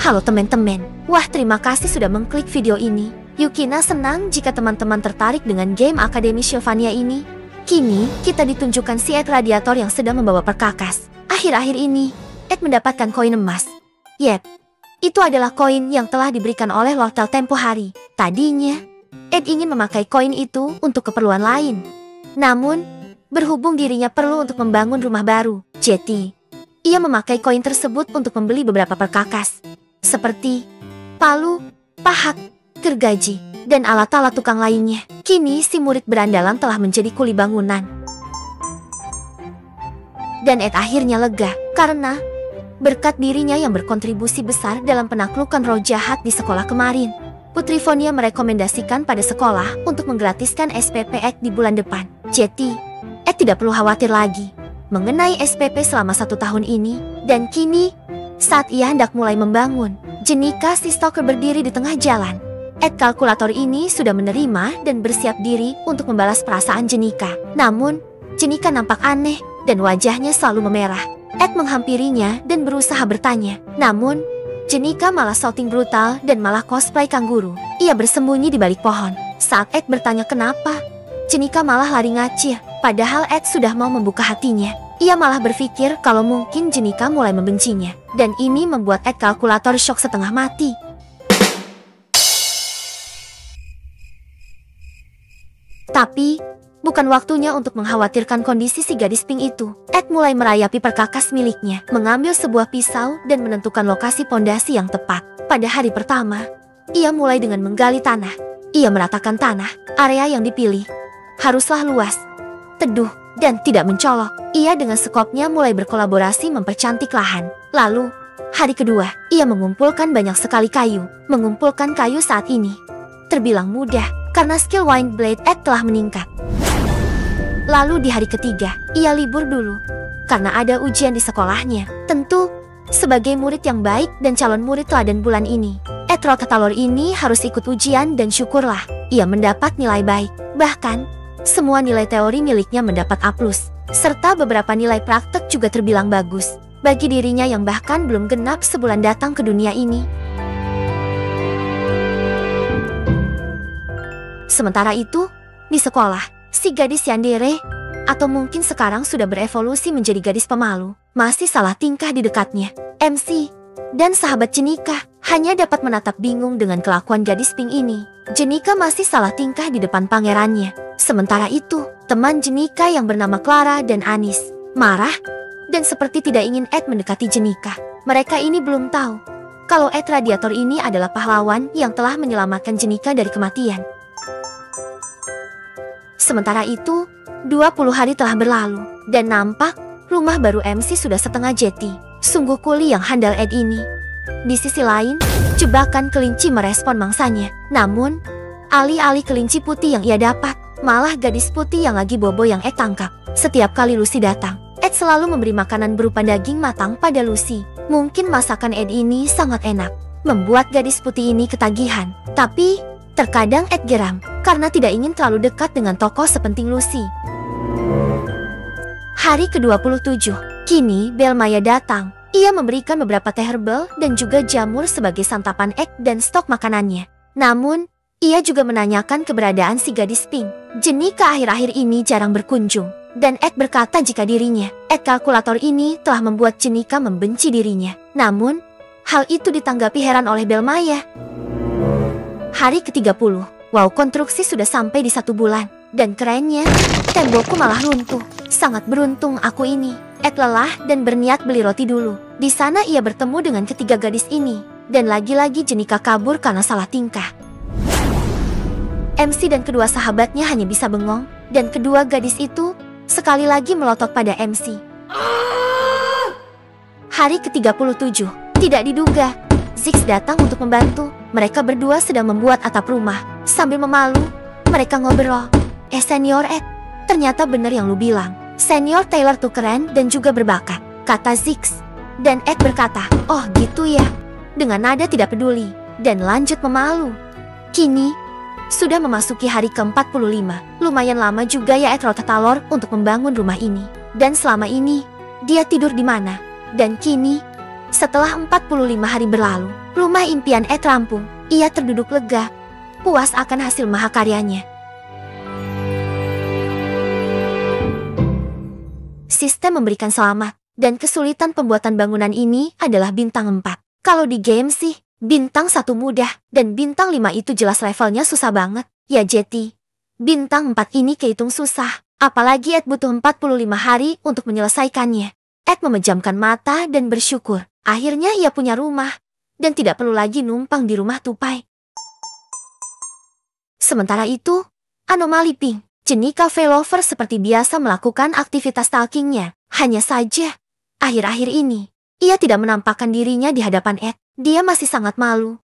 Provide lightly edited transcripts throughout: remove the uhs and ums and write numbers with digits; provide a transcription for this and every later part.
Halo teman-teman, wah terima kasih sudah mengklik video ini. Yukina senang jika teman-teman tertarik dengan game Akademi Sylvania ini. Kini, kita ditunjukkan si Ed Radiator yang sedang membawa perkakas. Akhir-akhir ini, Ed mendapatkan koin emas. Yep, itu adalah koin yang telah diberikan oleh Lortel tempo hari. Tadinya, Ed ingin memakai koin itu untuk keperluan lain. Namun, berhubung dirinya perlu untuk membangun rumah baru, jadi ia memakai koin tersebut untuk membeli beberapa perkakas. Seperti palu, pahat, gergaji, dan alat-alat tukang lainnya. Kini si murid berandalan telah menjadi kuli bangunan. Dan Ed akhirnya lega, karena berkat dirinya yang berkontribusi besar dalam penaklukan roh jahat di sekolah kemarin, Putri Fonia merekomendasikan pada sekolah untuk menggratiskan SPP Ed di bulan depan. Jadi, Ed tidak perlu khawatir lagi mengenai SPP selama 1 tahun ini. Dan kini, saat ia hendak mulai membangun, Jenika si stalker berdiri di tengah jalan. Ed kalkulator ini sudah menerima dan bersiap diri untuk membalas perasaan Jenika. Namun, Jenika nampak aneh dan wajahnya selalu memerah. Ed menghampirinya dan berusaha bertanya. Namun, Jenika malah shouting brutal dan malah cosplay kanguru. Ia bersembunyi di balik pohon. Saat Ed bertanya kenapa, Jenika malah lari ngacir. Padahal Ed sudah mau membuka hatinya. Ia malah berpikir kalau mungkin Jenika mulai membencinya. Dan ini membuat Ed kalkulator shock setengah mati. Tapi, bukan waktunya untuk mengkhawatirkan kondisi si gadis pink itu. Ed mulai merayapi perkakas miliknya, mengambil sebuah pisau dan menentukan lokasi pondasi yang tepat. Pada hari pertama, ia mulai dengan menggali tanah. Ia meratakan tanah. Area yang dipilih haruslah luas, teduh, dan tidak mencolok. Ia dengan sekopnya mulai berkolaborasi mempercantik lahan. Lalu, hari kedua, ia mengumpulkan banyak sekali kayu. Mengumpulkan kayu saat ini terbilang mudah, karena skill Wind Blade Ed telah meningkat. Lalu di hari ketiga, ia libur dulu, karena ada ujian di sekolahnya. Tentu, sebagai murid yang baik dan calon murid teladan bulan ini, Ed Rotatalor ini harus ikut ujian dan syukurlah, ia mendapat nilai baik. Bahkan, semua nilai teori miliknya mendapat A+, serta beberapa nilai praktek juga terbilang bagus. Bagi dirinya yang bahkan belum genap sebulan datang ke dunia ini. Sementara itu, di sekolah, si gadis yandere, atau mungkin sekarang sudah berevolusi menjadi gadis pemalu, masih salah tingkah di dekatnya. MC dan sahabat Jenika hanya dapat menatap bingung dengan kelakuan gadis pink ini. Jenika masih salah tingkah di depan pangerannya. Sementara itu, teman Jenika yang bernama Clara dan Anis marah dan seperti tidak ingin Ed mendekati Jenika. Mereka ini belum tahu kalau Ed Radiator ini adalah pahlawan yang telah menyelamatkan Jenika dari kematian. Sementara itu, 20 hari telah berlalu, dan nampak rumah baru MC sudah setengah jadi. Sungguh kuli yang handal Ed ini. Di sisi lain, jebakan kelinci merespon mangsanya. Namun, alih-alih kelinci putih yang ia dapat, malah gadis putih yang lagi bobo yang Ed tangkap. Setiap kali Lucy datang, Ed selalu memberi makanan berupa daging matang pada Lucy. Mungkin masakan Ed ini sangat enak, membuat gadis putih ini ketagihan. Tapi, terkadang Ed geram, karena tidak ingin terlalu dekat dengan tokoh sepenting Lucy. Hari ke-27, kini Bel Maya datang. Ia memberikan beberapa teh herbal dan juga jamur sebagai santapan Ed dan stok makanannya. Namun, ia juga menanyakan keberadaan si gadis pink. Jenika akhir-akhir ini jarang berkunjung. Dan Ed berkata jika dirinya, Ed kalkulator ini telah membuat Jenika membenci dirinya. Namun, hal itu ditanggapi heran oleh Bel Maya. Hari ke-30, wow, konstruksi sudah sampai di 1 bulan. Dan kerennya, tembokku malah runtuh. Sangat beruntung aku ini. Ed lelah dan berniat beli roti dulu. Di sana ia bertemu dengan ketiga gadis ini. Dan lagi-lagi Jenika kabur karena salah tingkah. MC dan kedua sahabatnya hanya bisa bengong. Dan kedua gadis itu sekali lagi melotot pada MC. Hari ke-37, tidak diduga, Zix datang untuk membantu. Mereka berdua sedang membuat atap rumah. Sambil memalu, mereka ngobrol. Senior Ed, ternyata benar yang lu bilang. Senior Taylor tuh keren dan juga berbakat, kata Zix. Dan Ed berkata, oh gitu ya, dengan nada tidak peduli, dan lanjut memalu. Kini, sudah memasuki hari ke-45. Lumayan lama juga ya Ed Rotatalor untuk membangun rumah ini. Dan selama ini, dia tidur di mana? Dan kini, Setelah 45 hari berlalu, rumah impian Ed rampung. Ia terduduk lega, puas akan hasil mahakaryanya. Sistem memberikan selamat, dan kesulitan pembuatan bangunan ini adalah bintang 4. Kalau di game sih, bintang 1 mudah, dan bintang 5 itu jelas levelnya susah banget. Ya Jetty, bintang 4 ini kehitung susah, apalagi Ed butuh 45 hari untuk menyelesaikannya. Ed memejamkan mata dan bersyukur. Akhirnya ia punya rumah, dan tidak perlu lagi numpang di rumah tupai. Sementara itu, anomali Pink, Jenika Failover seperti biasa melakukan aktivitas stalkingnya. Hanya saja, akhir-akhir ini, ia tidak menampakkan dirinya di hadapan Ed. Dia masih sangat malu.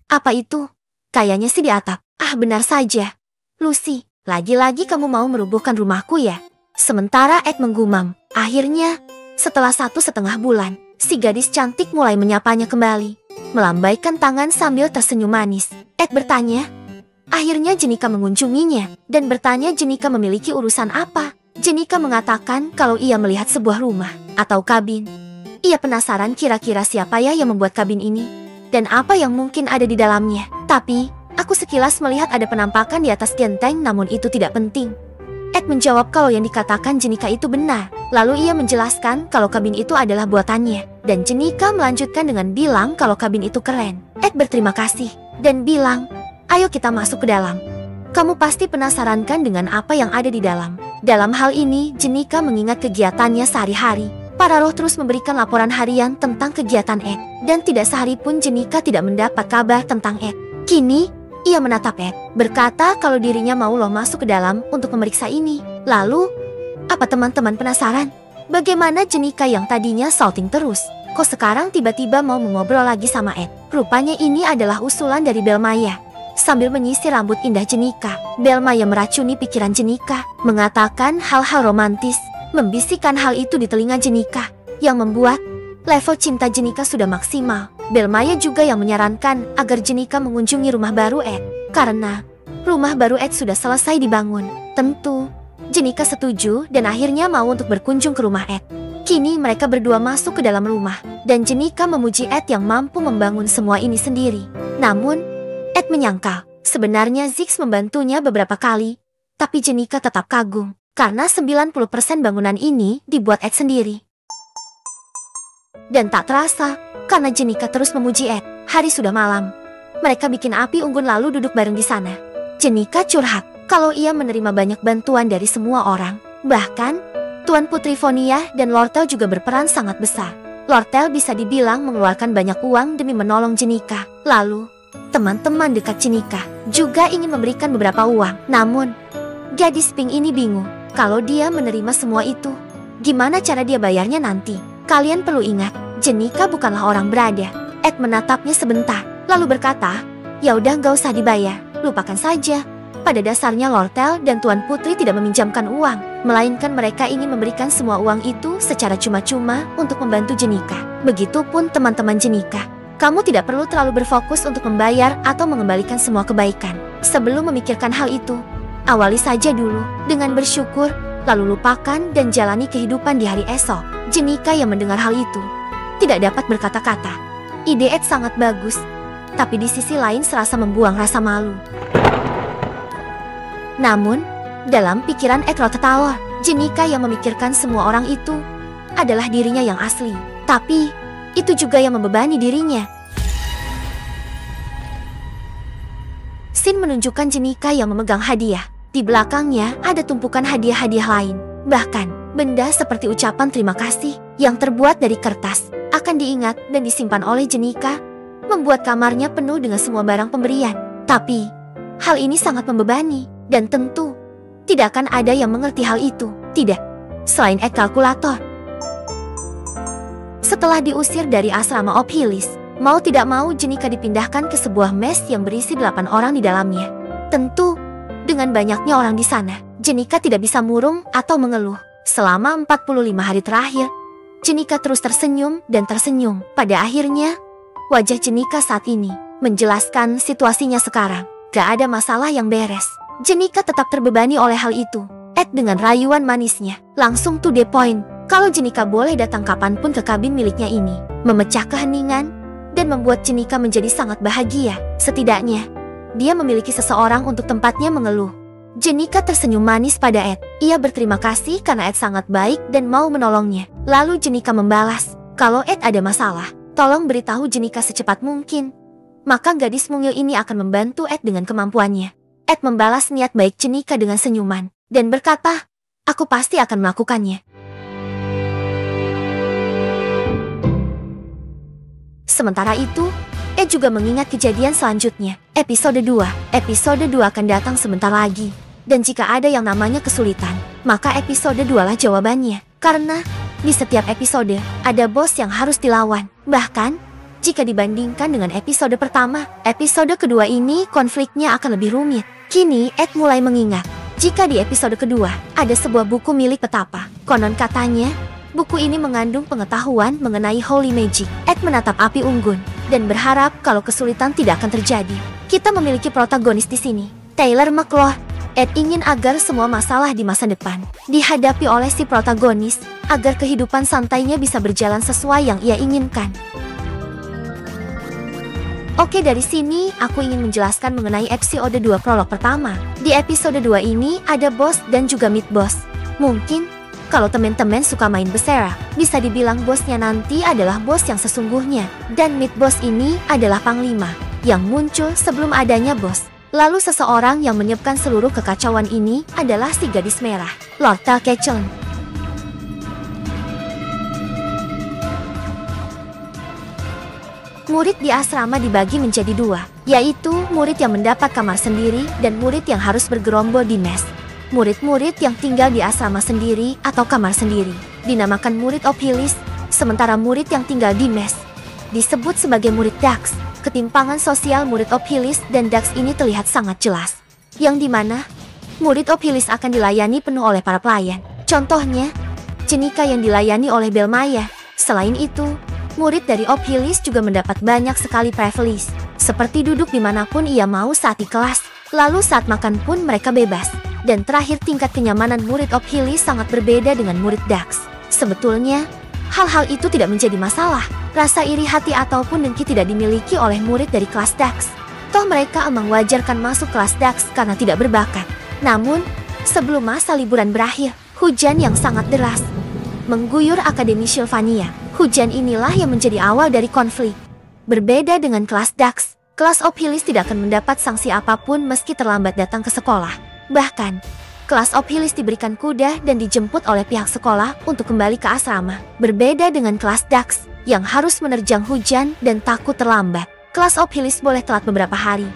Apa itu? Kayaknya sih di atap. Ah, benar saja. Lucy, lagi-lagi kamu mau merubuhkan rumahku ya? Sementara Ed menggumam. Akhirnya, setelah 1,5 bulan, si gadis cantik mulai menyapanya kembali. Melambaikan tangan sambil tersenyum manis. Ed bertanya. Akhirnya Jenika mengunjunginya, dan bertanya Jenika memiliki urusan apa. Jenika mengatakan kalau ia melihat sebuah rumah, atau kabin. Ia penasaran kira-kira siapa ya yang membuat kabin ini, dan apa yang mungkin ada di dalamnya. Tapi, aku sekilas melihat ada penampakan di atas genteng, namun itu tidak penting. Ed menjawab kalau yang dikatakan Jenika itu benar. Lalu ia menjelaskan kalau kabin itu adalah buatannya. Dan Jenika melanjutkan dengan bilang kalau kabin itu keren. Ed berterima kasih dan bilang, ayo kita masuk ke dalam. Kamu pasti penasaran kan dengan apa yang ada di dalam. Dalam hal ini, Jenika mengingat kegiatannya sehari-hari. Para roh terus memberikan laporan harian tentang kegiatan Ed. Dan tidak sehari pun Jenika tidak mendapat kabar tentang Ed. Kini, ia menatap Ed, berkata kalau dirinya mau loh masuk ke dalam untuk memeriksa ini. Lalu, apa teman-teman penasaran? Bagaimana Jenika yang tadinya salting terus, kok sekarang tiba-tiba mau mengobrol lagi sama Ed? Rupanya ini adalah usulan dari Belmaya. Sambil menyisir rambut indah Jenika, Belmaya meracuni pikiran Jenika, mengatakan hal-hal romantis, membisikkan hal itu di telinga Jenika, yang membuat level cinta Jenika sudah maksimal. Belmaya juga yang menyarankan agar Jenika mengunjungi rumah baru Ed. Karena rumah baru Ed sudah selesai dibangun. Tentu, Jenika setuju dan akhirnya mau untuk berkunjung ke rumah Ed. Kini mereka berdua masuk ke dalam rumah. Dan Jenika memuji Ed yang mampu membangun semua ini sendiri. Namun, Ed menyangkal. Sebenarnya Ziggs membantunya beberapa kali. Tapi Jenika tetap kagum. Karena 90% bangunan ini dibuat Ed sendiri. Dan tak terasa, karena Jenika terus memuji Ed, hari sudah malam. Mereka bikin api unggun lalu duduk bareng di sana. Jenika curhat kalau ia menerima banyak bantuan dari semua orang. Bahkan, Tuan Putri Vonia dan Lortel juga berperan sangat besar. Lortel bisa dibilang mengeluarkan banyak uang demi menolong Jenika. Lalu, teman-teman dekat Jenika juga ingin memberikan beberapa uang. Namun, gadis Pink ini bingung kalau dia menerima semua itu. Gimana cara dia bayarnya nanti? Kalian perlu ingat, Jenika bukanlah orang berada. Ed menatapnya sebentar, lalu berkata, ya udah gak usah dibayar, lupakan saja. Pada dasarnya Lortel dan Tuan Putri tidak meminjamkan uang, melainkan mereka ingin memberikan semua uang itu secara cuma-cuma untuk membantu Jenika. Begitupun teman-teman Jenika. Kamu tidak perlu terlalu berfokus untuk membayar atau mengembalikan semua kebaikan. Sebelum memikirkan hal itu, awali saja dulu dengan bersyukur, lalu lupakan dan jalani kehidupan di hari esok. Jenika yang mendengar hal itu tidak dapat berkata-kata. Ide Ed sangat bagus, tapi di sisi lain serasa membuang rasa malu. Namun, dalam pikiran Ed tertawa, Jenika yang memikirkan semua orang itu adalah dirinya yang asli. Tapi, itu juga yang membebani dirinya. Sin menunjukkan Jenika yang memegang hadiah. Di belakangnya ada tumpukan hadiah-hadiah lain. Bahkan, benda seperti ucapan terima kasih yang terbuat dari kertas akan diingat dan disimpan oleh Jenika, membuat kamarnya penuh dengan semua barang pemberian. Tapi, hal ini sangat membebani, dan tentu tidak akan ada yang mengerti hal itu. Tidak, selain Ed kalkulator. Setelah diusir dari asrama Obhilis, mau tidak mau Jenika dipindahkan ke sebuah mes yang berisi 8 orang di dalamnya. Tentu, dengan banyaknya orang di sana, Jenika tidak bisa murung atau mengeluh. Selama 45 hari terakhir, Jenika terus tersenyum dan tersenyum. Pada akhirnya, wajah Jenika saat ini menjelaskan situasinya sekarang. Gak ada masalah yang beres. Jenika tetap terbebani oleh hal itu. Ed dengan rayuan manisnya langsung to the point Kalau Jenika boleh datang kapanpun ke kabin miliknya ini, memecah keheningan, dan membuat Jenika menjadi sangat bahagia. Setidaknya, dia memiliki seseorang untuk tempatnya mengeluh. Jenika tersenyum manis pada Ed. Ia berterima kasih karena Ed sangat baik dan mau menolongnya. Lalu Jenika membalas, kalau Ed ada masalah, tolong beritahu Jenika secepat mungkin. Maka gadis mungil ini akan membantu Ed dengan kemampuannya. Ed membalas niat baik Jenika dengan senyuman, dan berkata, aku pasti akan melakukannya. Sementara itu, Ed juga mengingat kejadian selanjutnya. Episode 2. Episode 2 akan datang sebentar lagi. Dan jika ada yang namanya kesulitan, maka episode 2 lah jawabannya. Karena, di setiap episode, ada bos yang harus dilawan. Bahkan, jika dibandingkan dengan episode pertama, episode kedua ini konfliknya akan lebih rumit. Kini, Ed mulai mengingat, jika di episode kedua, ada sebuah buku milik petapa. Konon katanya, buku ini mengandung pengetahuan mengenai Holy Magic. Ed menatap api unggun dan berharap kalau kesulitan tidak akan terjadi. Kita memiliki protagonis di sini, Taylor McLeod. Ed ingin agar semua masalah di masa depan dihadapi oleh si protagonis, agar kehidupan santainya bisa berjalan sesuai yang ia inginkan. Oke, dari sini aku ingin menjelaskan mengenai episode 2 prolog pertama. Di episode 2 ini ada boss dan juga mid boss. Mungkin kalau teman-teman suka main Berserah, bisa dibilang bosnya nanti adalah bos yang sesungguhnya. Dan mid boss ini adalah panglima yang muncul sebelum adanya bos. Lalu seseorang yang menyiapkan seluruh kekacauan ini adalah si gadis merah, Lord Talkechon. Murid di asrama dibagi menjadi dua, yaitu murid yang mendapat kamar sendiri dan murid yang harus bergerombol di mes. Murid-murid yang tinggal di asrama sendiri atau kamar sendiri dinamakan murid Ophilis, sementara murid yang tinggal di mes disebut sebagai murid Dax. Ketimpangan sosial murid Ophilis dan Dax ini terlihat sangat jelas, yang dimana murid Ophilis akan dilayani penuh oleh para pelayan. Contohnya, Jenika yang dilayani oleh Belmaya. Selain itu, murid dari Ophilis juga mendapat banyak sekali privilege, seperti duduk dimanapun ia mau saat di kelas, lalu saat makan pun mereka bebas. Dan terakhir, tingkat kenyamanan murid Ophilis sangat berbeda dengan murid Dax. Sebetulnya, hal-hal itu tidak menjadi masalah. Rasa iri hati ataupun dengki tidak dimiliki oleh murid dari kelas Dax. Toh mereka emang wajar kan masuk kelas Dax karena tidak berbakat. Namun, sebelum masa liburan berakhir, hujan yang sangat deras mengguyur Akademi Sylvania. Hujan inilah yang menjadi awal dari konflik. Berbeda dengan kelas Dax, kelas Ophilis tidak akan mendapat sanksi apapun meski terlambat datang ke sekolah. Bahkan, kelas Ophilis diberikan kuda dan dijemput oleh pihak sekolah untuk kembali ke asrama. Berbeda dengan kelas Dax yang harus menerjang hujan dan takut terlambat. Kelas Ophilis boleh telat beberapa hari.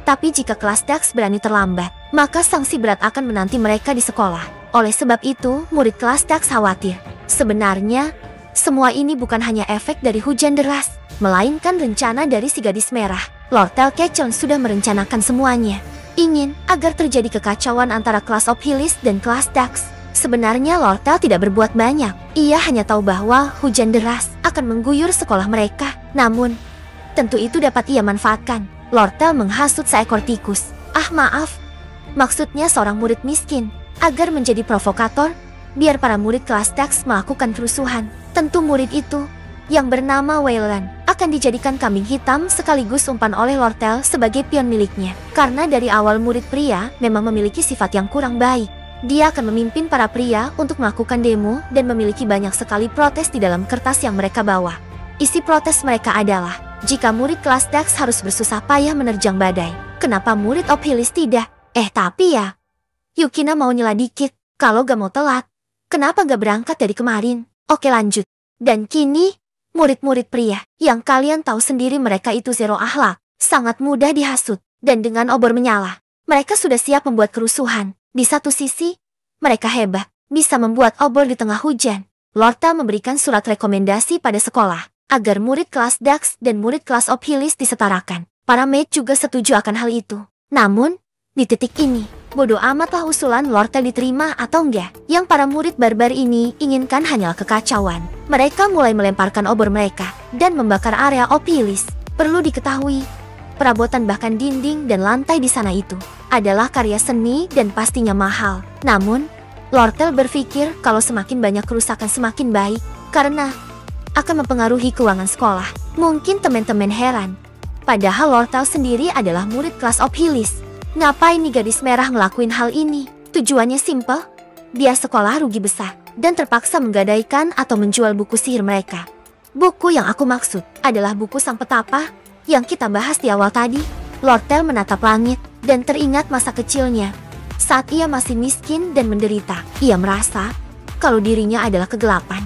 Tapi jika kelas Dax berani terlambat, maka sanksi berat akan menanti mereka di sekolah. Oleh sebab itu, murid kelas Dax khawatir. Sebenarnya, semua ini bukan hanya efek dari hujan deras, melainkan rencana dari si gadis merah. Lord Talkechon sudah merencanakan semuanya. Ingin agar terjadi kekacauan antara kelas Ophilis dan kelas Dax. Sebenarnya Lord Tel tidak berbuat banyak. Ia hanya tahu bahwa hujan deras akan mengguyur sekolah mereka. Namun, tentu itu dapat ia manfaatkan. Lord Tel menghasut seekor tikus. Ah, maaf. Maksudnya seorang murid miskin. Agar menjadi provokator, biar para murid kelas Dax melakukan kerusuhan. Tentu murid itu, yang bernama Wayland, akan dijadikan kambing hitam sekaligus umpan oleh Lord Tel sebagai pion miliknya. Karena dari awal murid pria memang memiliki sifat yang kurang baik. Dia akan memimpin para pria untuk melakukan demo dan memiliki banyak sekali protes di dalam kertas yang mereka bawa. Isi protes mereka adalah, jika murid kelas Dax harus bersusah payah menerjang badai, kenapa murid Ophilis tidak? Tapi ya, Yukina mau nyela dikit, kalau gak mau telat, kenapa gak berangkat dari kemarin? Oke, lanjut. Dan kini, murid-murid pria, yang kalian tahu sendiri mereka itu zero akhlak, sangat mudah dihasut, dan dengan obor menyala, mereka sudah siap membuat kerusuhan. Di satu sisi, mereka hebat, bisa membuat obor di tengah hujan. Lord Tel memberikan surat rekomendasi pada sekolah, agar murid kelas Dax dan murid kelas Ophilis disetarakan. Para maid juga setuju akan hal itu. Namun, di titik ini, bodoh amatlah usulan Lord Tel diterima atau enggak. Yang para murid barbar ini inginkan hanyalah kekacauan. Mereka mulai melemparkan obor mereka, dan membakar area Ophilis. Perlu diketahui, perabotan bahkan dinding dan lantai di sana itu adalah karya seni dan pastinya mahal. Namun, Lortel berpikir kalau semakin banyak kerusakan semakin baik, karena akan mempengaruhi keuangan sekolah. Mungkin teman-teman heran, padahal Lortel sendiri adalah murid kelas Ophilis. Ngapain nih gadis merah ngelakuin hal ini? Tujuannya simpel, dia sekolah rugi besar dan terpaksa menggadaikan atau menjual buku sihir mereka. Buku yang aku maksud adalah buku sang petapa yang kita bahas di awal tadi. Lortel menatap langit dan teringat masa kecilnya. Saat ia masih miskin dan menderita, ia merasa kalau dirinya adalah kegelapan.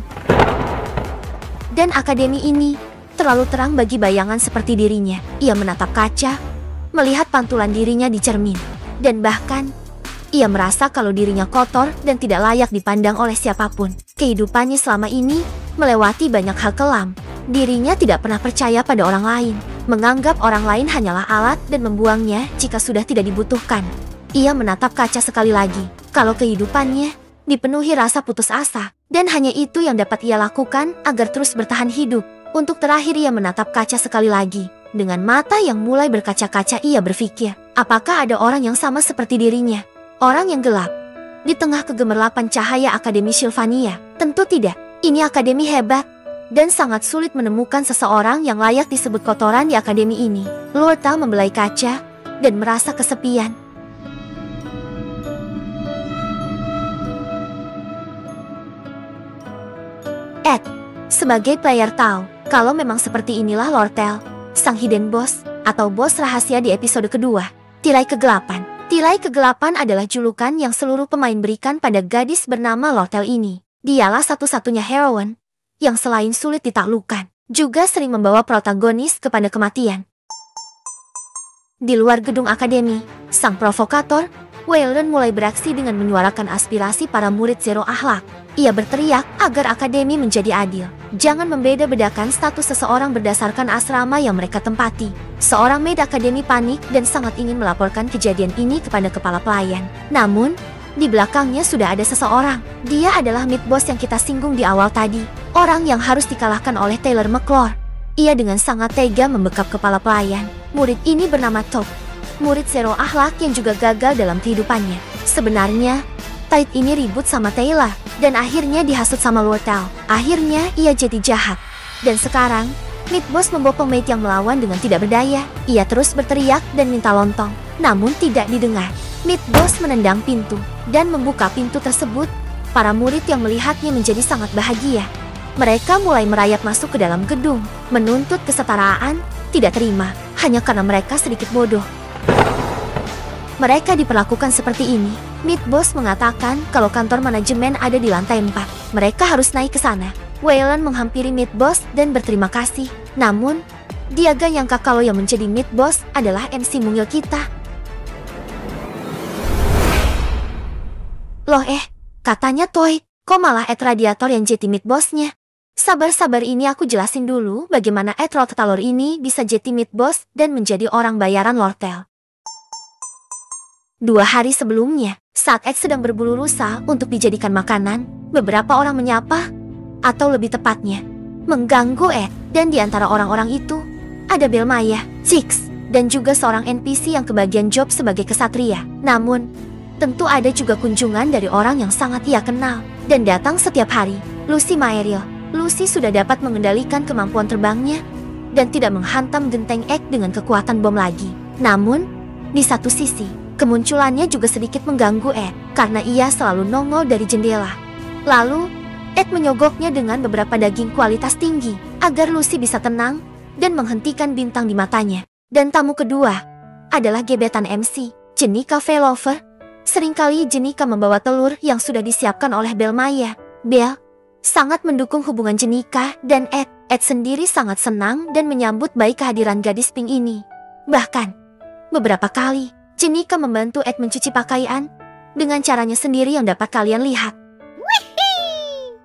Dan akademi ini terlalu terang bagi bayangan seperti dirinya. Ia menatap kaca, melihat pantulan dirinya di cermin, dan bahkan ia merasa kalau dirinya kotor dan tidak layak dipandang oleh siapapun. Kehidupannya selama ini melewati banyak hal kelam. Dirinya tidak pernah percaya pada orang lain, menganggap orang lain hanyalah alat dan membuangnya jika sudah tidak dibutuhkan. Ia menatap kaca sekali lagi. Kalau kehidupannya dipenuhi rasa putus asa, dan hanya itu yang dapat ia lakukan agar terus bertahan hidup. Untuk terakhir ia menatap kaca sekali lagi. Dengan mata yang mulai berkaca-kaca ia berpikir, apakah ada orang yang sama seperti dirinya? Orang yang gelap di tengah kegemerlapan cahaya Akademi Sylvania? Tentu tidak. Ini akademi hebat dan sangat sulit menemukan seseorang yang layak disebut kotoran di akademi ini. Lortel membelai kaca dan merasa kesepian. Ed, sebagai player tahu, kalau memang seperti inilah Lortel, sang hidden boss atau bos rahasia di episode kedua, Tirai Kegelapan. Tirai Kegelapan adalah julukan yang seluruh pemain berikan pada gadis bernama Lortel ini. Dialah satu-satunya heroine yang selain sulit ditaklukkan, juga sering membawa protagonis kepada kematian. Di luar gedung akademi, sang provokator, Waylon mulai beraksi dengan menyuarakan aspirasi para murid zero akhlak. Ia berteriak agar akademi menjadi adil. Jangan membeda-bedakan status seseorang berdasarkan asrama yang mereka tempati. Seorang maid akademi panik dan sangat ingin melaporkan kejadian ini kepada kepala pelayan. Namun, di belakangnya sudah ada seseorang. Dia adalah mid boss yang kita singgung di awal tadi. Orang yang harus dikalahkan oleh Taylor McClure. Ia dengan sangat tega membekap kepala pelayan. Murid ini bernama Top. Murid zero akhlak yang juga gagal dalam kehidupannya. Sebenarnya, Tide ini ribut sama Taylor, dan akhirnya dihasut sama Lortel. Akhirnya ia jadi jahat. Dan sekarang, mid boss membopong maid yang melawan dengan tidak berdaya. Ia terus berteriak dan minta lontong, namun tidak didengar. Mid boss menendang pintu dan membuka pintu tersebut. Para murid yang melihatnya menjadi sangat bahagia. Mereka mulai merayap masuk ke dalam gedung, menuntut kesetaraan, tidak terima, hanya karena mereka sedikit bodoh. Mereka diperlakukan seperti ini. Mid boss mengatakan kalau kantor manajemen ada di lantai 4. Mereka harus naik ke sana. Waylon menghampiri mid boss dan berterima kasih. Namun, dia gak nyangka kalau yang menjadi mid boss adalah MC mungil kita. Loh katanya Toy, kok malah Ed Radiator yang jadi mid bossnya? Sabar-sabar ini aku jelasin dulu bagaimana Ed Radiator ini bisa jadi mid boss dan menjadi orang bayaran Lortel. 2 hari sebelumnya, saat Ed sedang berburu rusa untuk dijadikan makanan, beberapa orang menyapa, atau lebih tepatnya, mengganggu Ed. Dan di antara orang-orang itu, ada Belmaya, Chicks, dan juga seorang NPC yang kebagian job sebagai kesatria. Namun, tentu ada juga kunjungan dari orang yang sangat ia kenal, dan datang setiap hari, Lucy Maeriel. Lucy sudah dapat mengendalikan kemampuan terbangnya, dan tidak menghantam genteng Ed dengan kekuatan bom lagi. Namun, di satu sisi, kemunculannya juga sedikit mengganggu Ed, karena ia selalu nongol dari jendela. Lalu, Ed menyogoknya dengan beberapa daging kualitas tinggi, agar Lucy bisa tenang dan menghentikan bintang di matanya. Dan tamu kedua adalah gebetan MC, Jenika Velover. Seringkali Jenika membawa telur yang sudah disiapkan oleh Belmaya. Bel sangat mendukung hubungan Jenika dan Ed. Ed sendiri sangat senang dan menyambut baik kehadiran gadis pink ini. Bahkan, beberapa kali, Jenika membantu Ed mencuci pakaian dengan caranya sendiri yang dapat kalian lihat.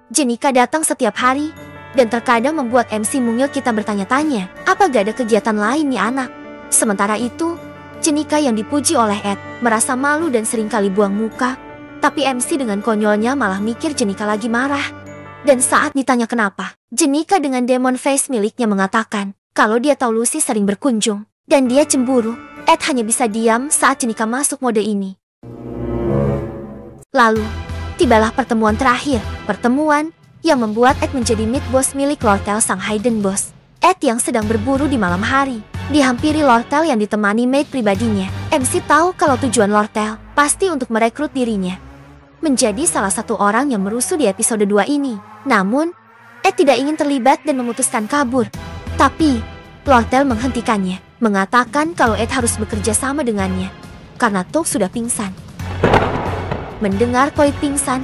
Jenika datang setiap hari dan terkadang membuat MC mungil kita bertanya-tanya, apa gak ada kegiatan lain nih anak? Sementara itu, Jenika yang dipuji oleh Ed merasa malu dan seringkali buang muka, tapi MC dengan konyolnya malah mikir Jenika lagi marah. Dan saat ditanya kenapa, Jenika dengan demon face miliknya mengatakan kalau dia tahu Lucy sering berkunjung dan dia cemburu. Ed hanya bisa diam saat Jenika masuk mode ini. Lalu, tibalah pertemuan terakhir. Pertemuan yang membuat Ed menjadi mid boss milik Lortel sang hidden boss. Ed yang sedang berburu di malam hari dihampiri Lortel yang ditemani maid pribadinya. MC tahu kalau tujuan Lortel pasti untuk merekrut dirinya menjadi salah satu orang yang merusuh di episode 2 ini. Namun, Ed tidak ingin terlibat dan memutuskan kabur. Tapi, Lortel menghentikannya, mengatakan kalau Ed harus bekerja sama dengannya karena Toad sudah pingsan. Mendengar Toad pingsan,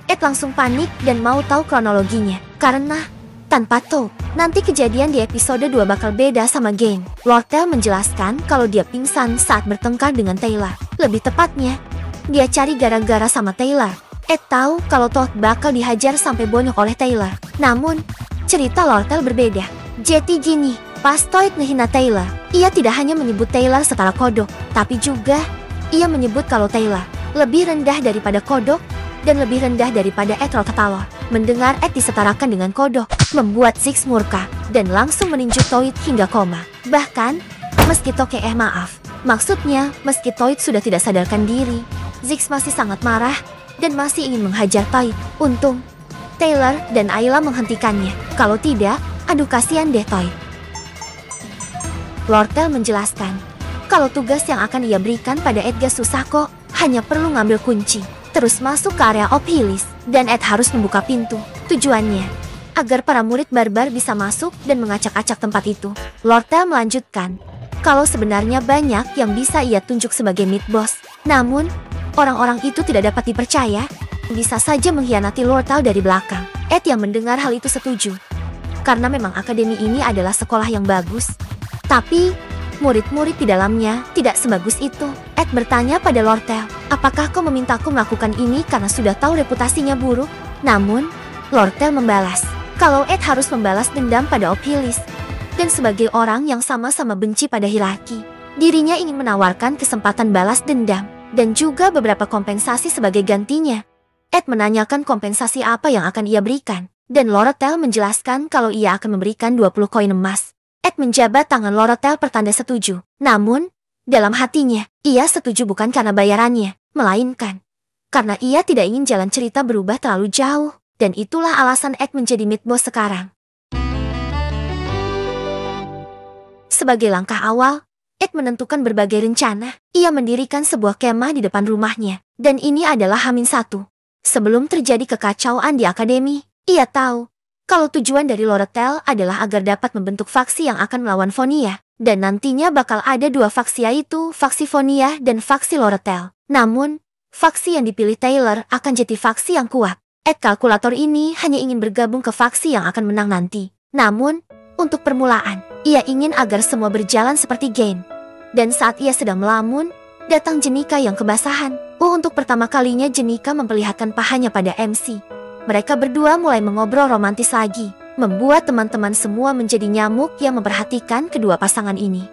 Ed langsung panik dan mau tahu kronologinya. Karena, tanpa Toad, nanti kejadian di episode 2 bakal beda sama Gain. Lortel menjelaskan kalau dia pingsan saat bertengkar dengan Taylor. Lebih tepatnya, dia cari gara-gara sama Taylor. Ed tahu kalau Toad bakal dihajar sampai bonyok oleh Taylor. Namun, cerita Lortel berbeda. Jadi gini, pas Toad ngehina Taylor, ia tidak hanya menyebut Taylor setara kodok, tapi juga ia menyebut kalau Taylor lebih rendah daripada kodok dan lebih rendah daripada Ed Rotatalor. Mendengar Ed disetarakan dengan kodok, membuat Ziggs murka dan langsung meninju Toad hingga koma. Bahkan, meski maksudnya meski Toad sudah tidak sadarkan diri, Ziggs masih sangat marah dan masih ingin menghajar Toad. Untung, Taylor dan Ayla menghentikannya. Kalau tidak, aduh kasihan deh Toad. Lortel menjelaskan kalau tugas yang akan ia berikan pada Edgar susah kok, hanya perlu ngambil kunci, terus masuk ke area Obhilis, dan Ed harus membuka pintu. Tujuannya, agar para murid barbar bisa masuk dan mengacak-acak tempat itu. Lortel melanjutkan, kalau sebenarnya banyak yang bisa ia tunjuk sebagai mid boss. Namun, orang-orang itu tidak dapat dipercaya, bisa saja mengkhianati Lortel dari belakang. Ed yang mendengar hal itu setuju, karena memang akademi ini adalah sekolah yang bagus. Tapi, murid-murid di dalamnya tidak sebagus itu. Ed bertanya pada Lortel, apakah kau memintaku melakukan ini karena sudah tahu reputasinya buruk? Namun, Lortel membalas, kalau Ed harus membalas dendam pada Obhilis. Dan sebagai orang yang sama-sama benci pada hierarki, dirinya ingin menawarkan kesempatan balas dendam, dan juga beberapa kompensasi sebagai gantinya. Ed menanyakan kompensasi apa yang akan ia berikan, dan Lortel menjelaskan kalau ia akan memberikan 20 koin emas. Ed menjabat tangan Lortel pertanda setuju. Namun, dalam hatinya, ia setuju bukan karena bayarannya, melainkan karena ia tidak ingin jalan cerita berubah terlalu jauh. Dan itulah alasan Ed menjadi mid boss sekarang. Sebagai langkah awal, Ed menentukan berbagai rencana. Ia mendirikan sebuah kemah di depan rumahnya. Dan ini adalah H-1. Sebelum terjadi kekacauan di akademi, ia tahu kalau tujuan dari Lortel adalah agar dapat membentuk faksi yang akan melawan Fonia. Dan nantinya bakal ada dua faksi, yaitu faksi Fonia dan faksi Lortel. Namun, faksi yang dipilih Taylor akan jadi faksi yang kuat. Ed kalkulator ini hanya ingin bergabung ke faksi yang akan menang nanti. Namun, untuk permulaan, ia ingin agar semua berjalan seperti Gain. Dan saat ia sedang melamun, datang Jenika yang kebasahan. Untuk pertama kalinya Jenika memperlihatkan pahanya pada MC. Mereka berdua mulai mengobrol romantis lagi, membuat teman-teman semua menjadi nyamuk yang memperhatikan kedua pasangan ini.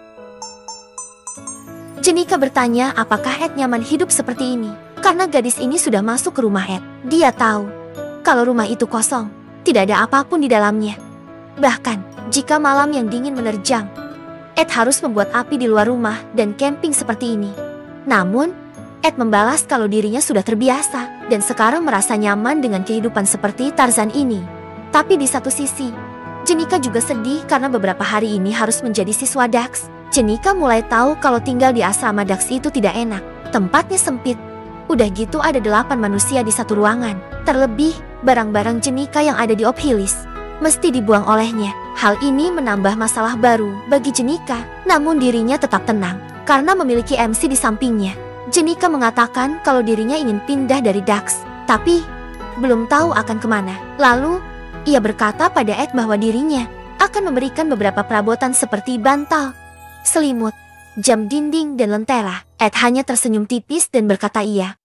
Jenika bertanya apakah Ed nyaman hidup seperti ini, karena gadis ini sudah masuk ke rumah Ed. Dia tahu kalau rumah itu kosong, tidak ada apapun di dalamnya. Bahkan, jika malam yang dingin menerjang, Ed harus membuat api di luar rumah dan camping seperti ini. Namun, Ed membalas kalau dirinya sudah terbiasa dan sekarang merasa nyaman dengan kehidupan seperti Tarzan ini. Tapi di satu sisi, Jenika juga sedih karena beberapa hari ini harus menjadi siswa Dax. Jenika mulai tahu kalau tinggal di asrama Dax itu tidak enak. Tempatnya sempit. Udah gitu ada 8 manusia di satu ruangan. Terlebih, barang-barang Jenika yang ada di Obhilis mesti dibuang olehnya. Hal ini menambah masalah baru bagi Jenika. Namun dirinya tetap tenang karena memiliki MC di sampingnya. Jenika mengatakan kalau dirinya ingin pindah dari Dax, tapi belum tahu akan kemana. Lalu, ia berkata pada Ed bahwa dirinya akan memberikan beberapa perabotan seperti bantal, selimut, jam dinding, dan lentera. Ed hanya tersenyum tipis dan berkata iya.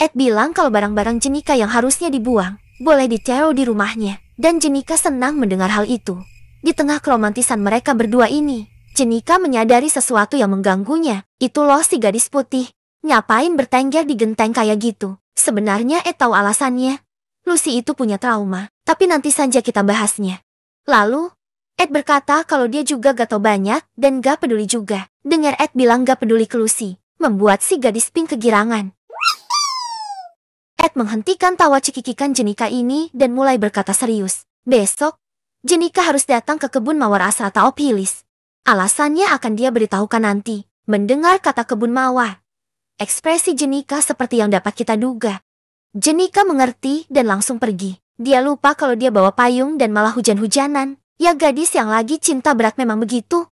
Ed bilang kalau barang-barang Jenika yang harusnya dibuang boleh ditaruh di rumahnya, dan Jenika senang mendengar hal itu. Di tengah keromantisan mereka berdua ini, Jenika menyadari sesuatu yang mengganggunya. Itu loh si gadis putih. Ngapain bertengger di genteng kayak gitu? Sebenarnya Ed tahu alasannya. Lucy itu punya trauma, tapi nanti saja kita bahasnya. Lalu, Ed berkata kalau dia juga gak tahu banyak dan gak peduli juga. Dengar Ed bilang gak peduli ke Lucy, membuat si gadis pink kegirangan. Ed menghentikan tawa cekikikan Jenika ini dan mulai berkata serius. Besok, Jenika harus datang ke kebun mawar Asrata Ophilis. Alasannya akan dia beritahukan nanti. Mendengar kata kebun mawar, ekspresi Jenika seperti yang dapat kita duga. Jenika mengerti dan langsung pergi. Dia lupa kalau dia bawa payung dan malah hujan-hujanan. Ya gadis yang lagi cinta berat memang begitu.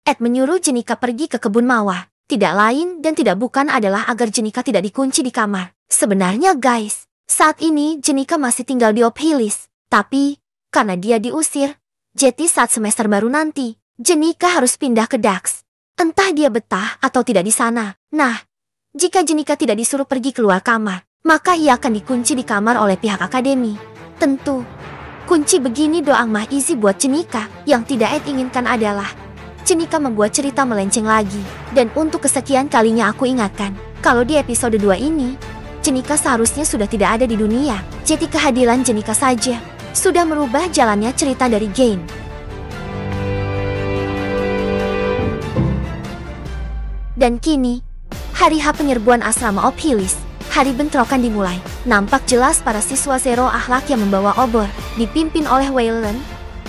Ed menyuruh Jenika pergi ke kebun mawar. Tidak lain dan tidak bukan adalah agar Jenika tidak dikunci di kamar. Sebenarnya guys, saat ini Jenika masih tinggal di Ophilis. Tapi, karena dia diusir, jadi saat semester baru nanti, Jenika harus pindah ke Dax. Entah dia betah atau tidak di sana. Nah, jika Jenika tidak disuruh pergi keluar kamar, maka ia akan dikunci di kamar oleh pihak akademi. Tentu, kunci begini doang mah easy buat Jenika. Yang tidak Ed inginkan adalah Jenika membuat cerita melenceng lagi. Dan untuk kesekian kalinya aku ingatkan, kalau di episode 2 ini, Jenika seharusnya sudah tidak ada di dunia. Jadi kehadiran Jenika saja sudah merubah jalannya cerita dari game. Dan kini, hari H penyerbuan asrama Ophilis, hari bentrokan dimulai. Nampak jelas para siswa Zero Akhlak yang membawa obor, dipimpin oleh Wayland,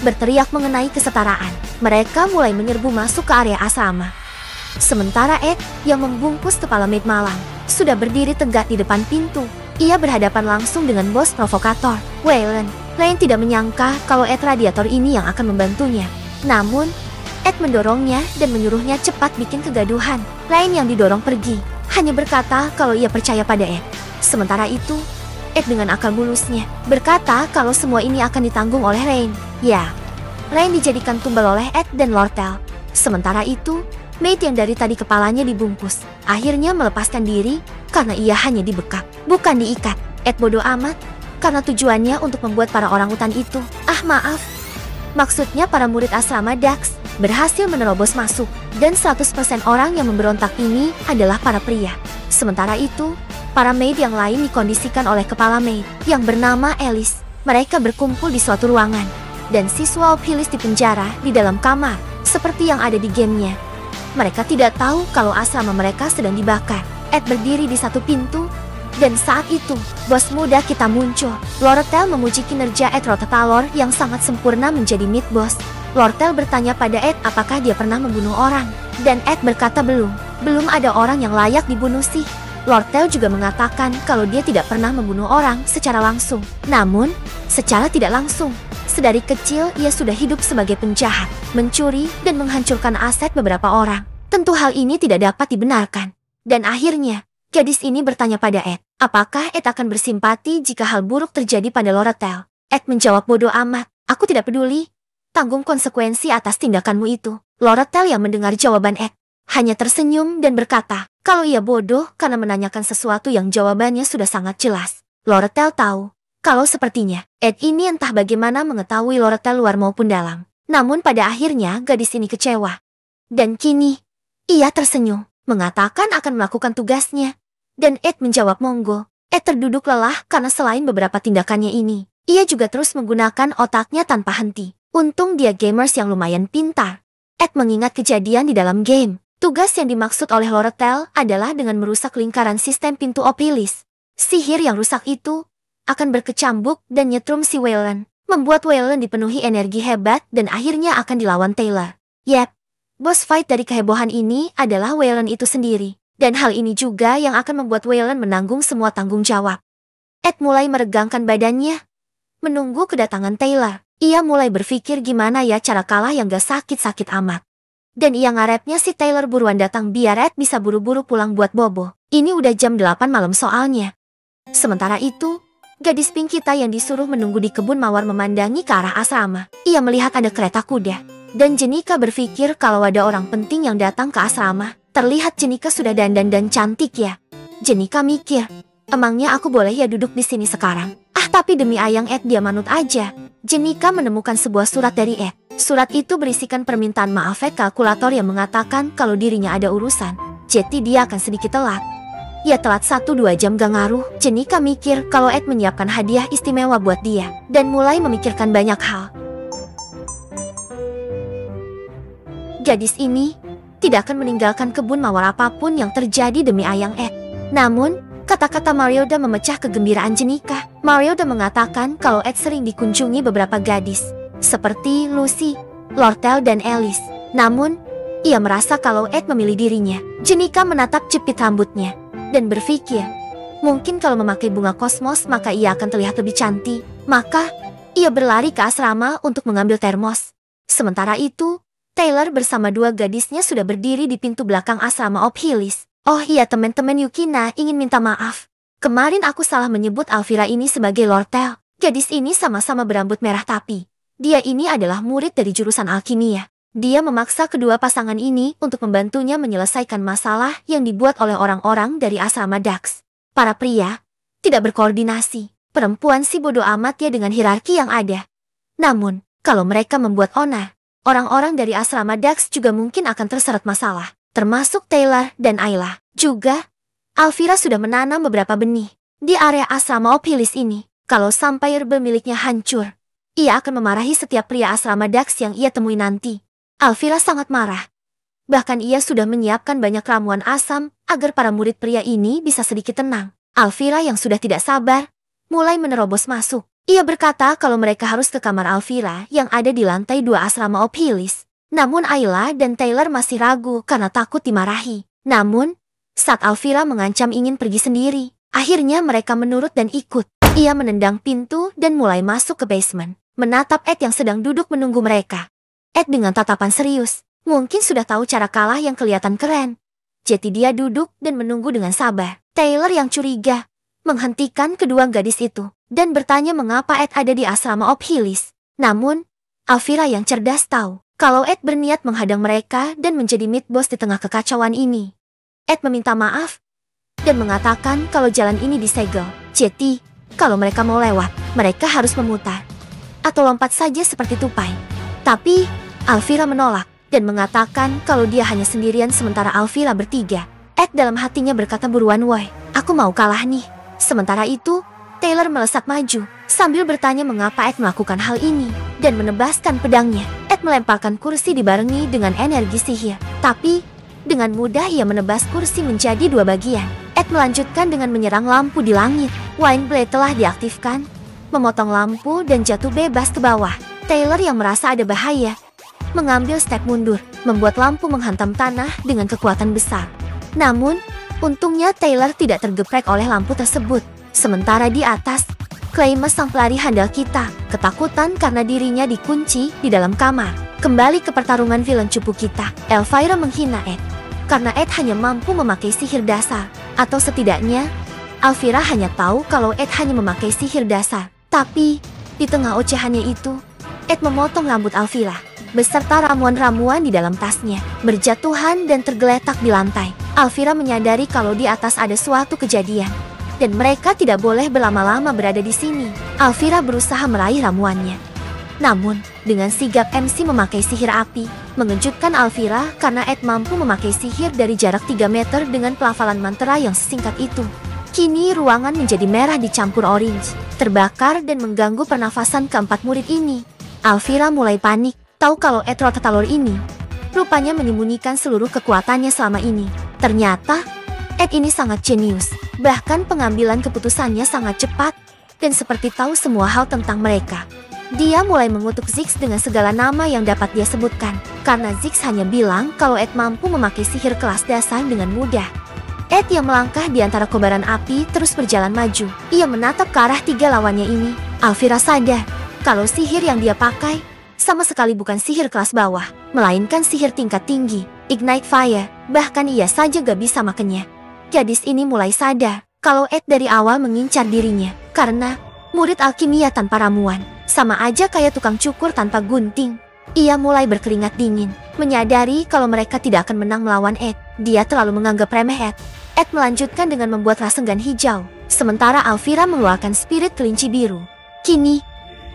berteriak mengenai kesetaraan. Mereka mulai menyerbu masuk ke area asrama. Sementara Ed, yang membungkus kepala maid malang, sudah berdiri tegak di depan pintu. Ia berhadapan langsung dengan bos provokator, Wayland. Lane tidak menyangka kalau Ed radiator ini yang akan membantunya. Namun, Ed mendorongnya dan menyuruhnya cepat bikin kegaduhan. Lane yang didorong pergi, hanya berkata kalau ia percaya pada Ed. Sementara itu, Ed dengan akal bulusnya berkata kalau semua ini akan ditanggung oleh Lane. Ya, Lane dijadikan tumbal oleh Ed dan Lortel. Sementara itu, maid yang dari tadi kepalanya dibungkus, akhirnya melepaskan diri karena ia hanya dibekap, bukan diikat. Ed bodoh amat, karena tujuannya untuk membuat para orang utan itu, maaf. Maksudnya para murid asrama Dax, berhasil menerobos masuk. Dan 100% orang yang memberontak ini adalah para pria. Sementara itu, para maid yang lain dikondisikan oleh kepala maid, yang bernama Alice. Mereka berkumpul di suatu ruangan. Dan siswa Ophilis dipenjara di dalam kamar, seperti yang ada di gamenya. Mereka tidak tahu kalau asrama mereka sedang dibakar. Ed berdiri di satu pintu. Dan saat itu, bos muda kita muncul. Lortel memuji kinerja Ed Rotatalor yang sangat sempurna menjadi mid boss. Lortel bertanya pada Ed apakah dia pernah membunuh orang. Dan Ed berkata belum ada orang yang layak dibunuh sih. Lortel juga mengatakan kalau dia tidak pernah membunuh orang secara langsung. Namun, secara tidak langsung, sedari kecil ia sudah hidup sebagai penjahat, mencuri dan menghancurkan aset beberapa orang. Tentu hal ini tidak dapat dibenarkan. Dan akhirnya, gadis ini bertanya pada Ed, apakah Ed akan bersimpati jika hal buruk terjadi pada Lortel? Ed menjawab bodoh amat, aku tidak peduli. Tanggung konsekuensi atas tindakanmu itu. Lortel yang mendengar jawaban Ed, hanya tersenyum dan berkata, kalau ia bodoh karena menanyakan sesuatu yang jawabannya sudah sangat jelas. Lortel tahu, kalau sepertinya, Ed ini entah bagaimana mengetahui Lortel luar maupun dalam. Namun pada akhirnya gadis ini kecewa. Dan kini, ia tersenyum, mengatakan akan melakukan tugasnya. Dan Ed menjawab monggo. Ed terduduk lelah karena selain beberapa tindakannya ini, ia juga terus menggunakan otaknya tanpa henti. Untung dia gamers yang lumayan pintar. Ed mengingat kejadian di dalam game. Tugas yang dimaksud oleh Lortel adalah dengan merusak lingkaran sistem pintu Ophilis. Sihir yang rusak itu akan berkecambuk dan nyetrum si Wayland, membuat Wayland dipenuhi energi hebat dan akhirnya akan dilawan Taylor. Yep, boss fight dari kehebohan ini adalah Wayland itu sendiri. Dan hal ini juga yang akan membuat Wayland menanggung semua tanggung jawab. Ed mulai meregangkan badannya, menunggu kedatangan Taylor. Ia mulai berpikir gimana ya cara kalah yang gak sakit-sakit amat. Dan ia ngarepnya si Taylor buruan datang biar Ed bisa buru-buru pulang buat bobo. Ini udah jam 8 malam soalnya. Sementara itu, gadis pink kita yang disuruh menunggu di kebun mawar memandangi ke arah asrama. Ia melihat ada kereta kuda. Dan Jenika berpikir kalau ada orang penting yang datang ke asrama. Terlihat Jenika sudah dandan dan cantik ya. Jenika mikir, emangnya aku boleh ya duduk di sini sekarang? Tapi demi ayang Ed dia manut aja. Jenika menemukan sebuah surat dari Ed. Surat itu berisikan permintaan maaf Ed kalkulator yang mengatakan kalau dirinya ada urusan. Jadi dia akan sedikit telat. Ya telat 1-2 jam gak ngaruh. Jenika mikir kalau Ed menyiapkan hadiah istimewa buat dia. Dan mulai memikirkan banyak hal. Gadis ini tidak akan meninggalkan kebun mawar apapun yang terjadi demi ayang Ed. Namun, Kata-kata Marilda memecah kegembiraan Jenika. Marilda mengatakan kalau Ed sering dikunjungi beberapa gadis, seperti Lucy, Lortel, dan Alice. Namun, ia merasa kalau Ed memilih dirinya. Jenika menatap jepit rambutnya dan berpikir, mungkin kalau memakai bunga kosmos maka ia akan terlihat lebih cantik. Maka, ia berlari ke asrama untuk mengambil termos. Sementara itu, Taylor bersama dua gadisnya sudah berdiri di pintu belakang asrama Obhilis. Oh iya teman-teman, Yukina ingin minta maaf. Kemarin aku salah menyebut Alvira ini sebagai Lortel. Gadis ini sama-sama berambut merah tapi dia ini adalah murid dari jurusan alkimia. Dia memaksa kedua pasangan ini untuk membantunya menyelesaikan masalah yang dibuat oleh orang-orang dari asrama Dax. Para pria tidak berkoordinasi. Perempuan si bodoh amat ya dengan hierarki yang ada. Namun, kalau mereka membuat onar, orang-orang dari asrama Dax juga mungkin akan terseret masalah. Termasuk Taylor dan Ayla. Juga, Alvira sudah menanam beberapa benih di area asrama Obhilis ini. Kalau sampai herba miliknya hancur, ia akan memarahi setiap pria asrama Dax yang ia temui nanti. Alvira sangat marah. Bahkan ia sudah menyiapkan banyak ramuan asam agar para murid pria ini bisa sedikit tenang. Alvira yang sudah tidak sabar, mulai menerobos masuk. Ia berkata kalau mereka harus ke kamar Alvira yang ada di lantai 2 asrama Obhilis. Namun Ayla dan Taylor masih ragu karena takut dimarahi. Namun, saat Alvira mengancam ingin pergi sendiri, akhirnya mereka menurut dan ikut. Ia menendang pintu dan mulai masuk ke basement, menatap Ed yang sedang duduk menunggu mereka. Ed dengan tatapan serius, mungkin sudah tahu cara kalah yang kelihatan keren. Jadi dia duduk dan menunggu dengan sabar. Taylor yang curiga menghentikan kedua gadis itu dan bertanya mengapa Ed ada di asrama Obhilis. Namun, Alvira yang cerdas tahu kalau Ed berniat menghadang mereka dan menjadi mid-boss di tengah kekacauan ini. Ed meminta maaf dan mengatakan kalau jalan ini disegel. Jadi, kalau mereka mau lewat, mereka harus memutar atau lompat saja seperti tupai. Tapi, Alvira menolak dan mengatakan kalau dia hanya sendirian sementara Alvira bertiga. Ed dalam hatinya berkata buruan, woi, aku mau kalah nih. Sementara itu, Taylor melesat maju sambil bertanya mengapa Ed melakukan hal ini dan menebaskan pedangnya. Ed melemparkan kursi dibarengi dengan energi sihir. Tapi, dengan mudah ia menebas kursi menjadi 2 bagian. Ed melanjutkan dengan menyerang lampu di langit. Wine Blade telah diaktifkan, memotong lampu dan jatuh bebas ke bawah. Taylor yang merasa ada bahaya mengambil step mundur, membuat lampu menghantam tanah dengan kekuatan besar. Namun, untungnya Taylor tidak tergeprek oleh lampu tersebut. Sementara di atas, Claymus sang pelari handal kita, ketakutan karena dirinya dikunci di dalam kamar. Kembali ke pertarungan villain cupu kita, Elvira menghina Ed karena Ed hanya mampu memakai sihir dasar. Atau setidaknya, Alvira hanya tahu kalau Ed hanya memakai sihir dasar. Tapi, di tengah ocehannya itu, Ed memotong rambut Alvira beserta ramuan-ramuan di dalam tasnya, berjatuhan dan tergeletak di lantai. Alvira menyadari kalau di atas ada suatu kejadian, dan mereka tidak boleh berlama-lama berada di sini. Alvira berusaha meraih ramuannya. Namun, dengan sigap MC memakai sihir api, mengejutkan Alvira karena Ed mampu memakai sihir dari jarak 3 meter dengan pelafalan mantra yang sesingkat itu. Kini ruangan menjadi merah dicampur orange, terbakar dan mengganggu pernafasan keempat murid ini. Alvira mulai panik. Tahu kalau Ed Rotatalor ini rupanya menyembunyikan seluruh kekuatannya selama ini. Ternyata, Ed ini sangat jenius. Bahkan pengambilan keputusannya sangat cepat dan seperti tahu semua hal tentang mereka. Dia mulai mengutuk Ziggs dengan segala nama yang dapat dia sebutkan. Karena Ziggs hanya bilang kalau Ed mampu memakai sihir kelas dasar dengan mudah. Ed yang melangkah di antara kobaran api terus berjalan maju. Ia menatap ke arah 3 lawannya ini. Alvira sadar kalau sihir yang dia pakai sama sekali bukan sihir kelas bawah, melainkan sihir tingkat tinggi, Ignite Fire. Bahkan ia saja gak bisa makannya. Gadis ini mulai sadar kalau Ed dari awal mengincar dirinya, karena murid alkimia tanpa ramuan, sama aja kayak tukang cukur tanpa gunting. Ia mulai berkeringat dingin, menyadari kalau mereka tidak akan menang melawan Ed. Dia terlalu menganggap remeh Ed. Ed melanjutkan dengan membuat rasengan hijau, sementara Alvira mengeluarkan spirit kelinci biru. Kini,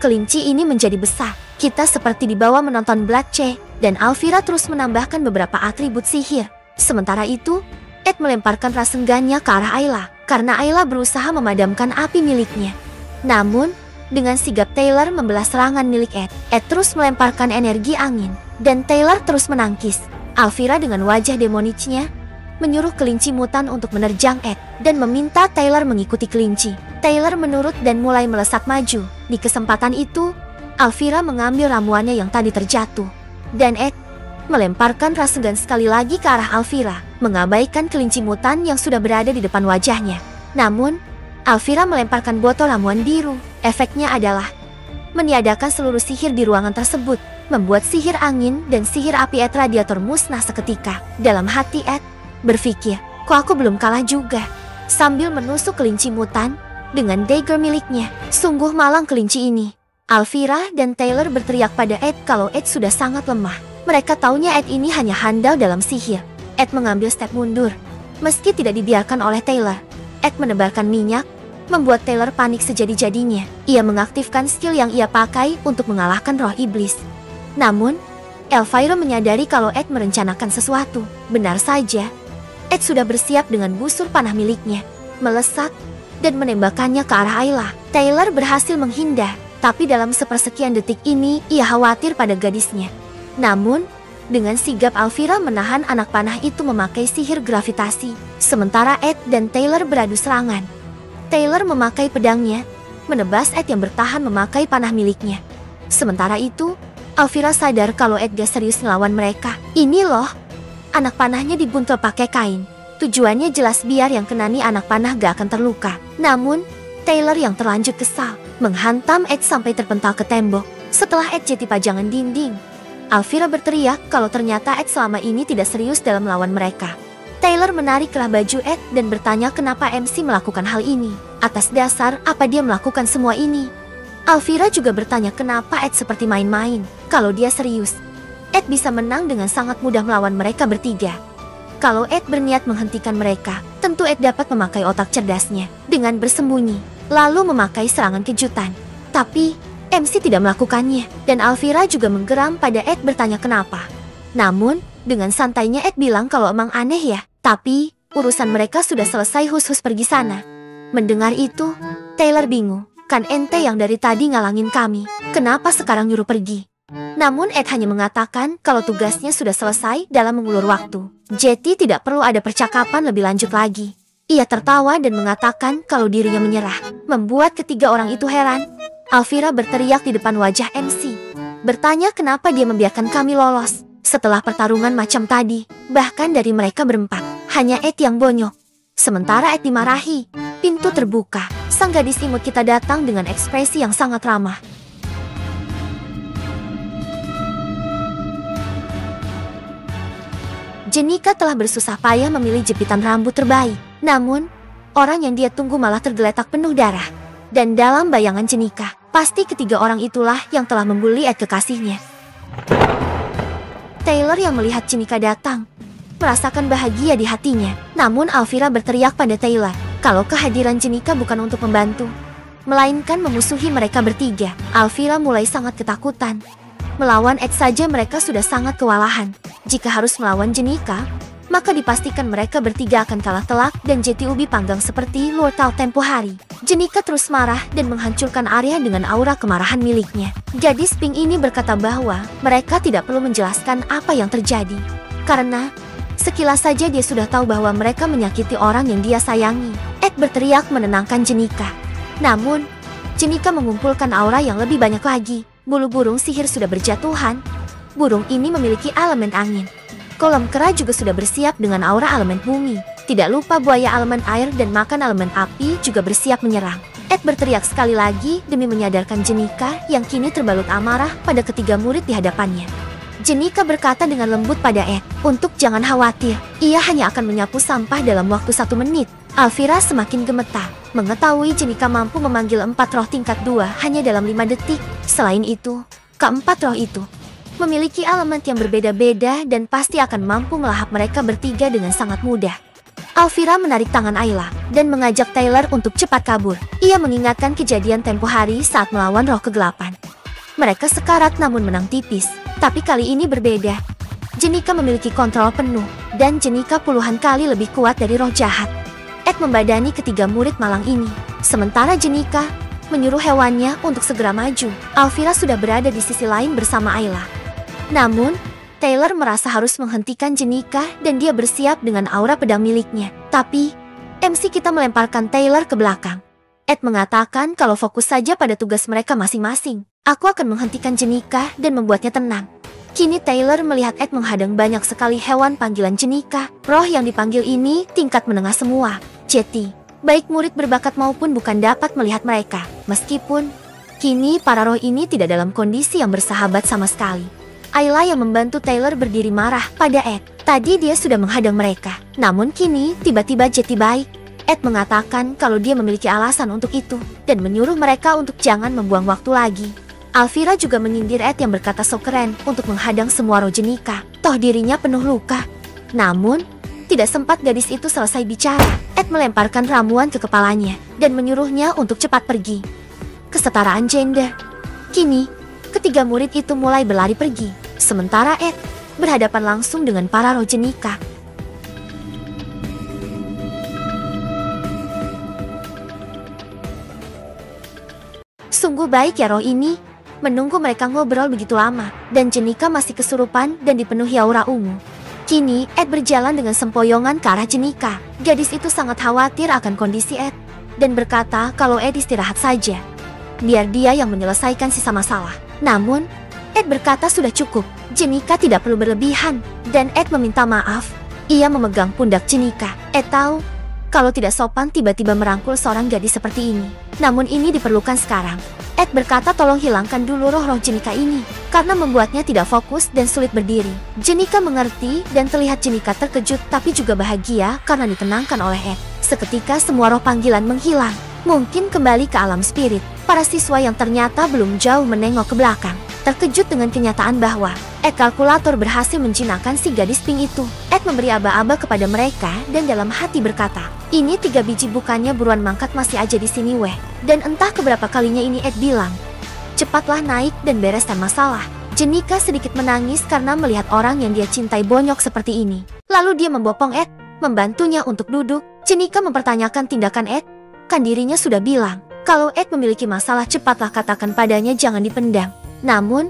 kelinci ini menjadi besar. Kita seperti dibawa menonton Blood Che, dan Alvira terus menambahkan beberapa atribut sihir. Sementara itu, Ed melemparkan rasengannya ke arah Ayla, karena Ayla berusaha memadamkan api miliknya. Namun, dengan sigap Taylor membelah serangan milik Ed, Ed terus melemparkan energi angin, dan Taylor terus menangkis. Alvira dengan wajah demonicnya menyuruh kelinci mutan untuk menerjang Ed, dan meminta Taylor mengikuti kelinci. Taylor menurut dan mulai melesat maju. Di kesempatan itu, Alvira mengambil ramuannya yang tadi terjatuh. Dan Ed melemparkan rasengan sekali lagi ke arah Alvira, mengabaikan kelinci mutan yang sudah berada di depan wajahnya. Namun, Alvira melemparkan botol ramuan biru. Efeknya adalah meniadakan seluruh sihir di ruangan tersebut, membuat sihir angin dan sihir api Ed radiator musnah seketika. Dalam hati Ed berpikir, kok aku belum kalah juga? Sambil menusuk kelinci mutan dengan dagger miliknya. Sungguh malang kelinci ini. Alvira dan Taylor berteriak pada Ed kalau Ed sudah sangat lemah. Mereka taunya Ed ini hanya handal dalam sihir. Ed mengambil step mundur. Meski tidak dibiarkan oleh Taylor, Ed menebarkan minyak, membuat Taylor panik sejadi-jadinya. Ia mengaktifkan skill yang ia pakai untuk mengalahkan roh iblis. Namun, Elvira menyadari kalau Ed merencanakan sesuatu. Benar saja, Ed sudah bersiap dengan busur panah miliknya, melesat, dan menembakkannya ke arah Ayla. Taylor berhasil menghindar, tapi dalam sepersekian detik ini, ia khawatir pada gadisnya. Namun, dengan sigap Alvira menahan anak panah itu memakai sihir gravitasi, sementara Ed dan Taylor beradu serangan. Taylor memakai pedangnya, menebas Ed yang bertahan memakai panah miliknya. Sementara itu, Alvira sadar kalau Ed gak serius melawan mereka. Ini loh, anak panahnya dibuntel pakai kain. Tujuannya jelas biar yang kenani anak panah gak akan terluka. Namun, Taylor yang terlanjur kesal, menghantam Ed sampai terpental ke tembok. Setelah Ed jadi pajangan dinding, Alvira berteriak kalau ternyata Ed selama ini tidak serius dalam melawan mereka. Taylor menarik kerah baju Ed dan bertanya kenapa MC melakukan hal ini. Atas dasar apa dia melakukan semua ini? Alvira juga bertanya kenapa Ed seperti main-main. Kalau dia serius, Ed bisa menang dengan sangat mudah melawan mereka bertiga. Kalau Ed berniat menghentikan mereka, tentu Ed dapat memakai otak cerdasnya dengan bersembunyi, lalu memakai serangan kejutan. Tapi MC tidak melakukannya, dan Alvira juga menggeram pada Ed bertanya kenapa. Namun, dengan santainya Ed bilang kalau emang aneh ya, tapi urusan mereka sudah selesai, hus-hus pergi sana. Mendengar itu, Taylor bingung, kan ente yang dari tadi ngalangin kami, kenapa sekarang nyuruh pergi? Namun Ed hanya mengatakan kalau tugasnya sudah selesai dalam mengulur waktu. Jetty tidak perlu ada percakapan lebih lanjut lagi. Ia tertawa dan mengatakan kalau dirinya menyerah, membuat ketiga orang itu heran. Alvira berteriak di depan wajah MC, bertanya kenapa dia membiarkan kami lolos. Setelah pertarungan macam tadi, bahkan dari mereka berempat, hanya Ed yang bonyok. Sementara Ed dimarahi, pintu terbuka. Sang gadis imut kita datang dengan ekspresi yang sangat ramah. Jenika telah bersusah payah memilih jepitan rambut terbaik. Namun, orang yang dia tunggu malah tergeletak penuh darah. Dan dalam bayangan Jenika, pasti ketiga orang itulah yang telah membuli Ed kekasihnya. Taylor yang melihat Jenika datang, merasakan bahagia di hatinya. Namun Alvira berteriak pada Taylor, kalau kehadiran Jenika bukan untuk membantu, melainkan memusuhi mereka bertiga. Alvira mulai sangat ketakutan. Melawan Ed saja mereka sudah sangat kewalahan. Jika harus melawan Jenika, maka dipastikan mereka bertiga akan kalah telak dan jeti ubi panggang seperti Lord Tal tempo hari. Jenika terus marah dan menghancurkan area dengan aura kemarahan miliknya. Gadis pink ini berkata bahwa mereka tidak perlu menjelaskan apa yang terjadi, karena sekilas saja dia sudah tahu bahwa mereka menyakiti orang yang dia sayangi. Ed berteriak menenangkan Jenika. Namun, Jenika mengumpulkan aura yang lebih banyak lagi. Bulu burung sihir sudah berjatuhan. Burung ini memiliki elemen angin. Kolam kera juga sudah bersiap dengan aura elemen bumi. Tidak lupa buaya elemen air dan makan elemen api juga bersiap menyerang. Ed berteriak sekali lagi demi menyadarkan Jenika yang kini terbalut amarah pada ketiga murid di hadapannya. Jenika berkata dengan lembut pada Ed, untuk jangan khawatir, ia hanya akan menyapu sampah dalam waktu 1 menit. Alvira semakin gemetar, mengetahui Jenika mampu memanggil 4 roh tingkat 2 hanya dalam 5 detik. Selain itu, keempat roh itu memiliki elemen yang berbeda-beda dan pasti akan mampu melahap mereka bertiga dengan sangat mudah. Alvira menarik tangan Ayla dan mengajak Taylor untuk cepat kabur. Ia mengingatkan kejadian tempo hari saat melawan roh kegelapan. Mereka sekarat namun menang tipis, tapi kali ini berbeda. Jenika memiliki kontrol penuh, dan Jenika puluhan kali lebih kuat dari roh jahat. Ed membadani ketiga murid malang ini, sementara Jenika menyuruh hewannya untuk segera maju. Alvira sudah berada di sisi lain bersama Ayla. Namun, Taylor merasa harus menghentikan Jenika dan dia bersiap dengan aura pedang miliknya. Tapi, MC kita melemparkan Taylor ke belakang. Ed mengatakan kalau fokus saja pada tugas mereka masing-masing. Aku akan menghentikan Jenika dan membuatnya tenang. Kini Taylor melihat Ed menghadang banyak sekali hewan panggilan Jenika. Roh yang dipanggil ini tingkat menengah semua. Jetty, baik murid berbakat maupun bukan dapat melihat mereka. Meskipun, kini para roh ini tidak dalam kondisi yang bersahabat sama sekali. Ayla yang membantu Taylor berdiri marah pada Ed. Tadi dia sudah menghadang mereka. Namun kini tiba-tiba Jetty baik. Ed mengatakan kalau dia memiliki alasan untuk itu dan menyuruh mereka untuk jangan membuang waktu lagi. Alvira juga menyindir Ed yang berkata so keren untuk menghadang semua roh Jenika. Toh dirinya penuh luka. Namun, tidak sempat gadis itu selesai bicara. Ed melemparkan ramuan ke kepalanya dan menyuruhnya untuk cepat pergi. Kesetaraan gender. Kini, ketiga murid itu mulai berlari pergi. Sementara Ed berhadapan langsung dengan para roh Jenika. Sungguh baik ya roh ini. Menunggu mereka ngobrol begitu lama. Dan Jenika masih kesurupan dan dipenuhi aura ungu. Kini Ed berjalan dengan sempoyongan ke arah Jenika. Gadis itu sangat khawatir akan kondisi Ed. Dan berkata kalau Ed istirahat saja. Biar dia yang menyelesaikan sisa masalah. Namun, Ed berkata sudah cukup. Jenika tidak perlu berlebihan. Dan Ed meminta maaf. Ia memegang pundak Jenika. Ed tahu kalau tidak sopan tiba-tiba merangkul seorang gadis seperti ini. Namun ini diperlukan sekarang. Ed berkata tolong hilangkan dulu roh-roh Jenika ini. Karena membuatnya tidak fokus dan sulit berdiri. Jenika mengerti dan terlihat Jenika terkejut tapi juga bahagia karena ditenangkan oleh Ed. Seketika semua roh panggilan menghilang. Mungkin kembali ke alam spirit. Para siswa yang ternyata belum jauh menengok ke belakang. Terkejut dengan kenyataan bahwa Ed kalkulator berhasil menjinakkan si gadis pink itu. Ed memberi aba-aba kepada mereka dan dalam hati berkata, ini 3 biji bukannya buruan mangkat masih aja di sini weh. Dan entah keberapa kalinya ini Ed bilang, cepatlah naik dan bereskan masalah. Jenika sedikit menangis karena melihat orang yang dia cintai bonyok seperti ini. Lalu dia membopong Ed, membantunya untuk duduk. Jenika mempertanyakan tindakan Ed. Kan dirinya sudah bilang, kalau Ed memiliki masalah cepatlah katakan padanya jangan dipendam. Namun,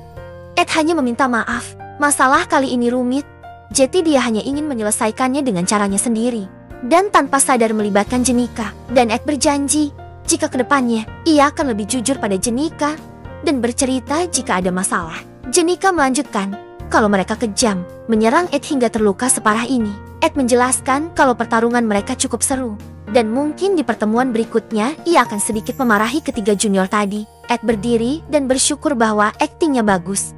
Ed hanya meminta maaf. Masalah kali ini rumit. Jetty dia hanya ingin menyelesaikannya dengan caranya sendiri. Dan tanpa sadar melibatkan Jenika. Dan Ed berjanji, jika kedepannya, ia akan lebih jujur pada Jenika. Dan bercerita jika ada masalah. Jenika melanjutkan, kalau mereka kejam, menyerang Ed hingga terluka separah ini. Ed menjelaskan kalau pertarungan mereka cukup seru. Dan mungkin di pertemuan berikutnya, ia akan sedikit memarahi ketiga junior tadi. Ed berdiri dan bersyukur bahwa aktingnya bagus.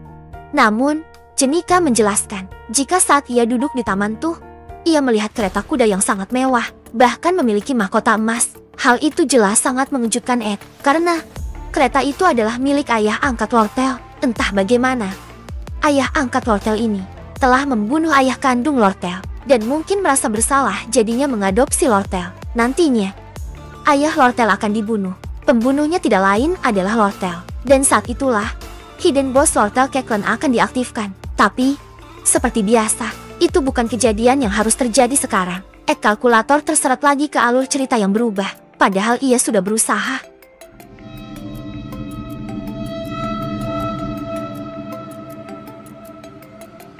Namun, Jenika menjelaskan, jika saat ia duduk di taman tuh, ia melihat kereta kuda yang sangat mewah, bahkan memiliki mahkota emas. Hal itu jelas sangat mengejutkan Ed, karena kereta itu adalah milik ayah angkat Lortel. Entah bagaimana, ayah angkat Lortel ini telah membunuh ayah kandung Lortel, dan mungkin merasa bersalah jadinya mengadopsi Lortel. Nantinya, ayah Lortel akan dibunuh. Pembunuhnya tidak lain adalah Lortel. Dan saat itulah, Hidden Boss Lortel Keklen akan diaktifkan. Tapi, seperti biasa, itu bukan kejadian yang harus terjadi sekarang. Ed kalkulator terseret lagi ke alur cerita yang berubah. Padahal ia sudah berusaha.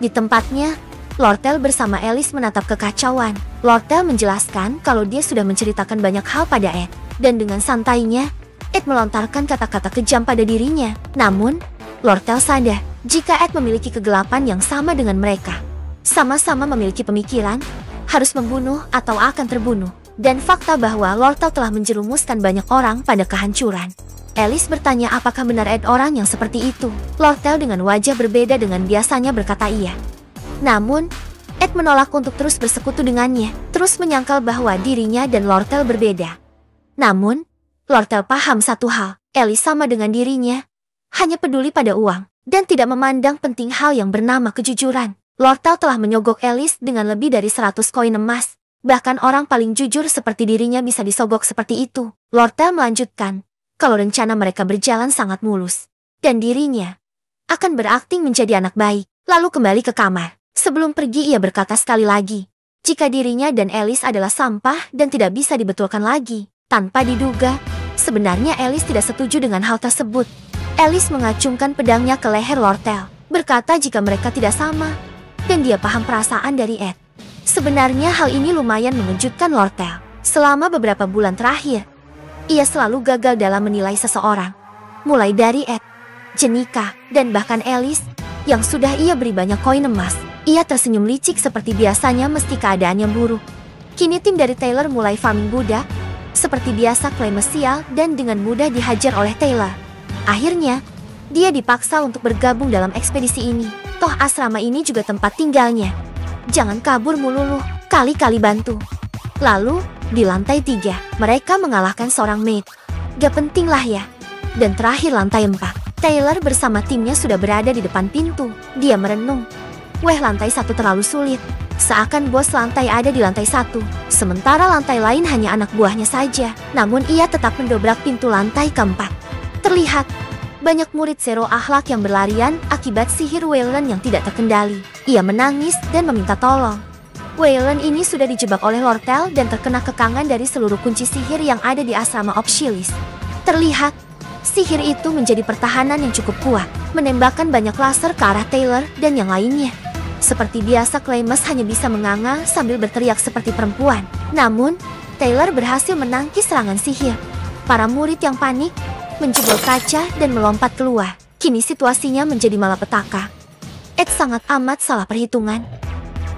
Di tempatnya, Lortel bersama Alice menatap kekacauan. Lortel menjelaskan kalau dia sudah menceritakan banyak hal pada Ed. Dan dengan santainya, Ed melontarkan kata-kata kejam pada dirinya. Namun, Lortel sadar jika Ed memiliki kegelapan yang sama dengan mereka. Sama-sama memiliki pemikiran, harus membunuh atau akan terbunuh. Dan fakta bahwa Lortel telah menjerumuskan banyak orang pada kehancuran. Alice bertanya apakah benar Ed orang yang seperti itu. Lortel dengan wajah berbeda dengan biasanya berkata iya. Namun, Ed menolak untuk terus bersekutu dengannya, terus menyangkal bahwa dirinya dan Lortel berbeda. Namun, Lortel paham satu hal, Alice sama dengan dirinya, hanya peduli pada uang, dan tidak memandang penting hal yang bernama kejujuran. Lortel telah menyogok Alice dengan lebih dari 100 koin emas, bahkan orang paling jujur seperti dirinya bisa disogok seperti itu. Lortel melanjutkan, kalau rencana mereka berjalan sangat mulus, dan dirinya akan berakting menjadi anak baik, lalu kembali ke kamar. Sebelum pergi ia berkata sekali lagi, jika dirinya dan Alice adalah sampah dan tidak bisa dibetulkan lagi. Tanpa diduga, sebenarnya Alice tidak setuju dengan hal tersebut. Alice mengacungkan pedangnya ke leher Lortel, berkata jika mereka tidak sama, dan dia paham perasaan dari Ed. Sebenarnya hal ini lumayan mengejutkan Lord Tel. Selama beberapa bulan terakhir, ia selalu gagal dalam menilai seseorang. Mulai dari Ed, Jenika, dan bahkan Alice, yang sudah ia beri banyak koin emas. Ia tersenyum licik seperti biasanya meski keadaannya buruk. Kini tim dari Taylor mulai farming budak. Seperti biasa Clemens sial dan dengan mudah dihajar oleh Taylor. Akhirnya, dia dipaksa untuk bergabung dalam ekspedisi ini. Toh asrama ini juga tempat tinggalnya. Jangan kabur melulu, kali-kali bantu. Lalu, di lantai 3, mereka mengalahkan seorang maid. Gak penting lah ya. Dan terakhir lantai 4, Taylor bersama timnya sudah berada di depan pintu. Dia merenung. Weh, lantai 1 terlalu sulit. Seakan bos lantai ada di lantai 1. Sementara lantai lain hanya anak buahnya saja. Namun ia tetap mendobrak pintu lantai keempat. Terlihat banyak murid zero akhlak yang berlarian akibat sihir Wayland yang tidak terkendali. Ia menangis dan meminta tolong. Wayland ini sudah dijebak oleh Lord Tel dan terkena kekangan dari seluruh kunci sihir yang ada di asrama Obshilis. Terlihat, sihir itu menjadi pertahanan yang cukup kuat, menembakkan banyak laser ke arah Taylor dan yang lainnya. Seperti biasa Clemens hanya bisa menganga sambil berteriak seperti perempuan. Namun, Taylor berhasil menangkis serangan sihir. Para murid yang panik menjebol kaca dan melompat keluar. Kini situasinya menjadi malapetaka. Ed sangat amat salah perhitungan.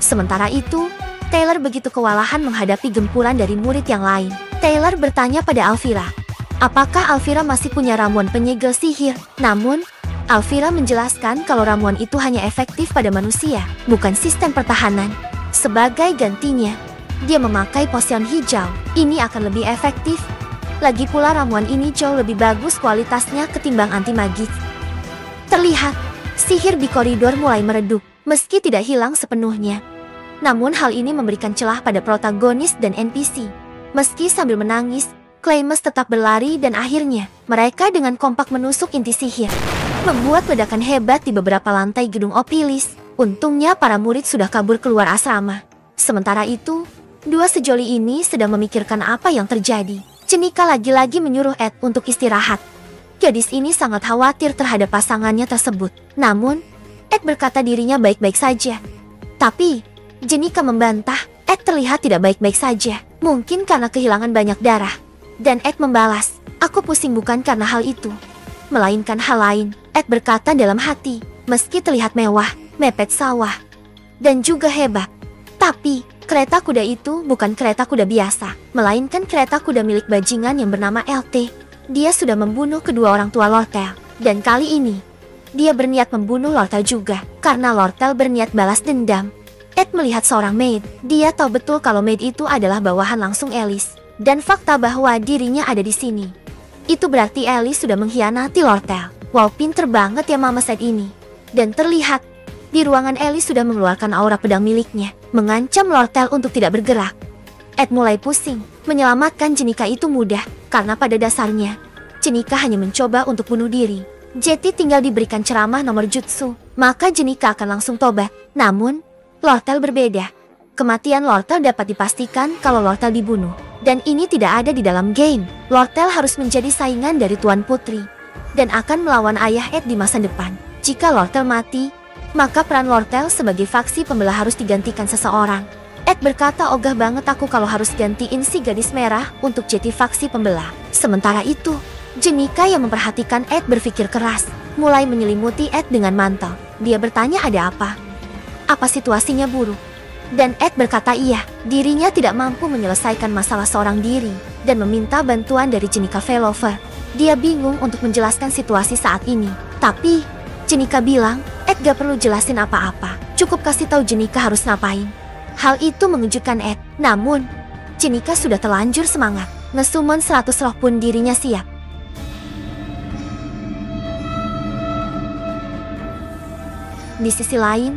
Sementara itu, Taylor begitu kewalahan menghadapi gempuran dari murid yang lain. Taylor bertanya pada Alvira, apakah Alvira masih punya ramuan penyegel sihir? Namun, Alvira menjelaskan kalau ramuan itu hanya efektif pada manusia, bukan sistem pertahanan. Sebagai gantinya, dia memakai potion hijau. Ini akan lebih efektif. Lagi pula ramuan ini jauh lebih bagus kualitasnya ketimbang anti magis. Terlihat, sihir di koridor mulai meredup, meski tidak hilang sepenuhnya. Namun hal ini memberikan celah pada protagonis dan NPC. Meski sambil menangis, Clemens tetap berlari dan akhirnya mereka dengan kompak menusuk inti sihir, membuat ledakan hebat di beberapa lantai gedung Opilis. Untungnya para murid sudah kabur keluar asrama. Sementara itu, dua sejoli ini sedang memikirkan apa yang terjadi. Jenika lagi-lagi menyuruh Ed untuk istirahat. Gadis ini sangat khawatir terhadap pasangannya tersebut. Namun, Ed berkata dirinya baik-baik saja. Tapi, Jenika membantah, Ed terlihat tidak baik-baik saja. Mungkin karena kehilangan banyak darah. Dan Ed membalas, aku pusing bukan karena hal itu, melainkan hal lain. Ed berkata dalam hati, meski terlihat mewah, mepet sawah, dan juga hebat. Tapi, kereta kuda itu bukan kereta kuda biasa, melainkan kereta kuda milik bajingan yang bernama LT. Dia sudah membunuh kedua orang tua Lord Tel. Dan kali ini, dia berniat membunuh Lord Tel juga, karena Lord Tel berniat balas dendam. Ed melihat seorang maid. Dia tahu betul kalau maid itu adalah bawahan langsung Alice. Dan fakta bahwa dirinya ada di sini, itu berarti Alice sudah mengkhianati Lord Tel. Wow, pinter banget ya mama saat ini. Dan terlihat, di ruangan Alice sudah mengeluarkan aura pedang miliknya, mengancam Lord Tel untuk tidak bergerak. Ed mulai pusing. Menyelamatkan Jenika itu mudah, karena pada dasarnya, Jenika hanya mencoba untuk bunuh diri. Jetty tinggal diberikan ceramah nomor jutsu, maka Jenika akan langsung tobat. Namun, Lord Tel berbeda. Kematian Lord Tel dapat dipastikan kalau Lord Tel dibunuh. Dan ini tidak ada di dalam game. Lord Tel harus menjadi saingan dari Tuan Putri, dan akan melawan ayah Ed di masa depan. Jika Lord Tel mati, maka peran Lord Tel sebagai faksi pembelah harus digantikan seseorang. Ed berkata ogah banget aku kalau harus gantiin si gadis merah untuk jadi faksi pembelah. Sementara itu, Jenika yang memperhatikan Ed berpikir keras, mulai menyelimuti Ed dengan mantel. Dia bertanya ada apa? Apa situasinya buruk? Dan Ed berkata iya, dirinya tidak mampu menyelesaikan masalah seorang diri, dan meminta bantuan dari Jenika Velover. Dia bingung untuk menjelaskan situasi saat ini. Tapi, Jenika bilang, Ed gak perlu jelasin apa-apa. Cukup kasih tahu Jenika harus ngapain. Hal itu mengejutkan Ed. Namun, Jenika sudah terlanjur semangat. Ngesumon 100 roh pun dirinya siap. Di sisi lain,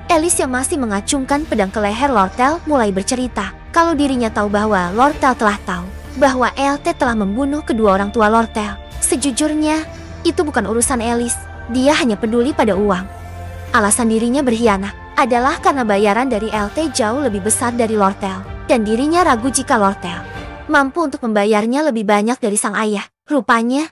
Alice yang masih mengacungkan pedang ke leher Lord Tel mulai bercerita kalau dirinya tahu bahwa Lord Tel telah tahu bahwa LT telah membunuh kedua orang tua Lord Tel. Sejujurnya, itu bukan urusan Alice. Dia hanya peduli pada uang. Alasan dirinya berkhianat adalah karena bayaran dari LT jauh lebih besar dari Lord Tel. Dan dirinya ragu jika Lord Tel mampu untuk membayarnya lebih banyak dari sang ayah. Rupanya,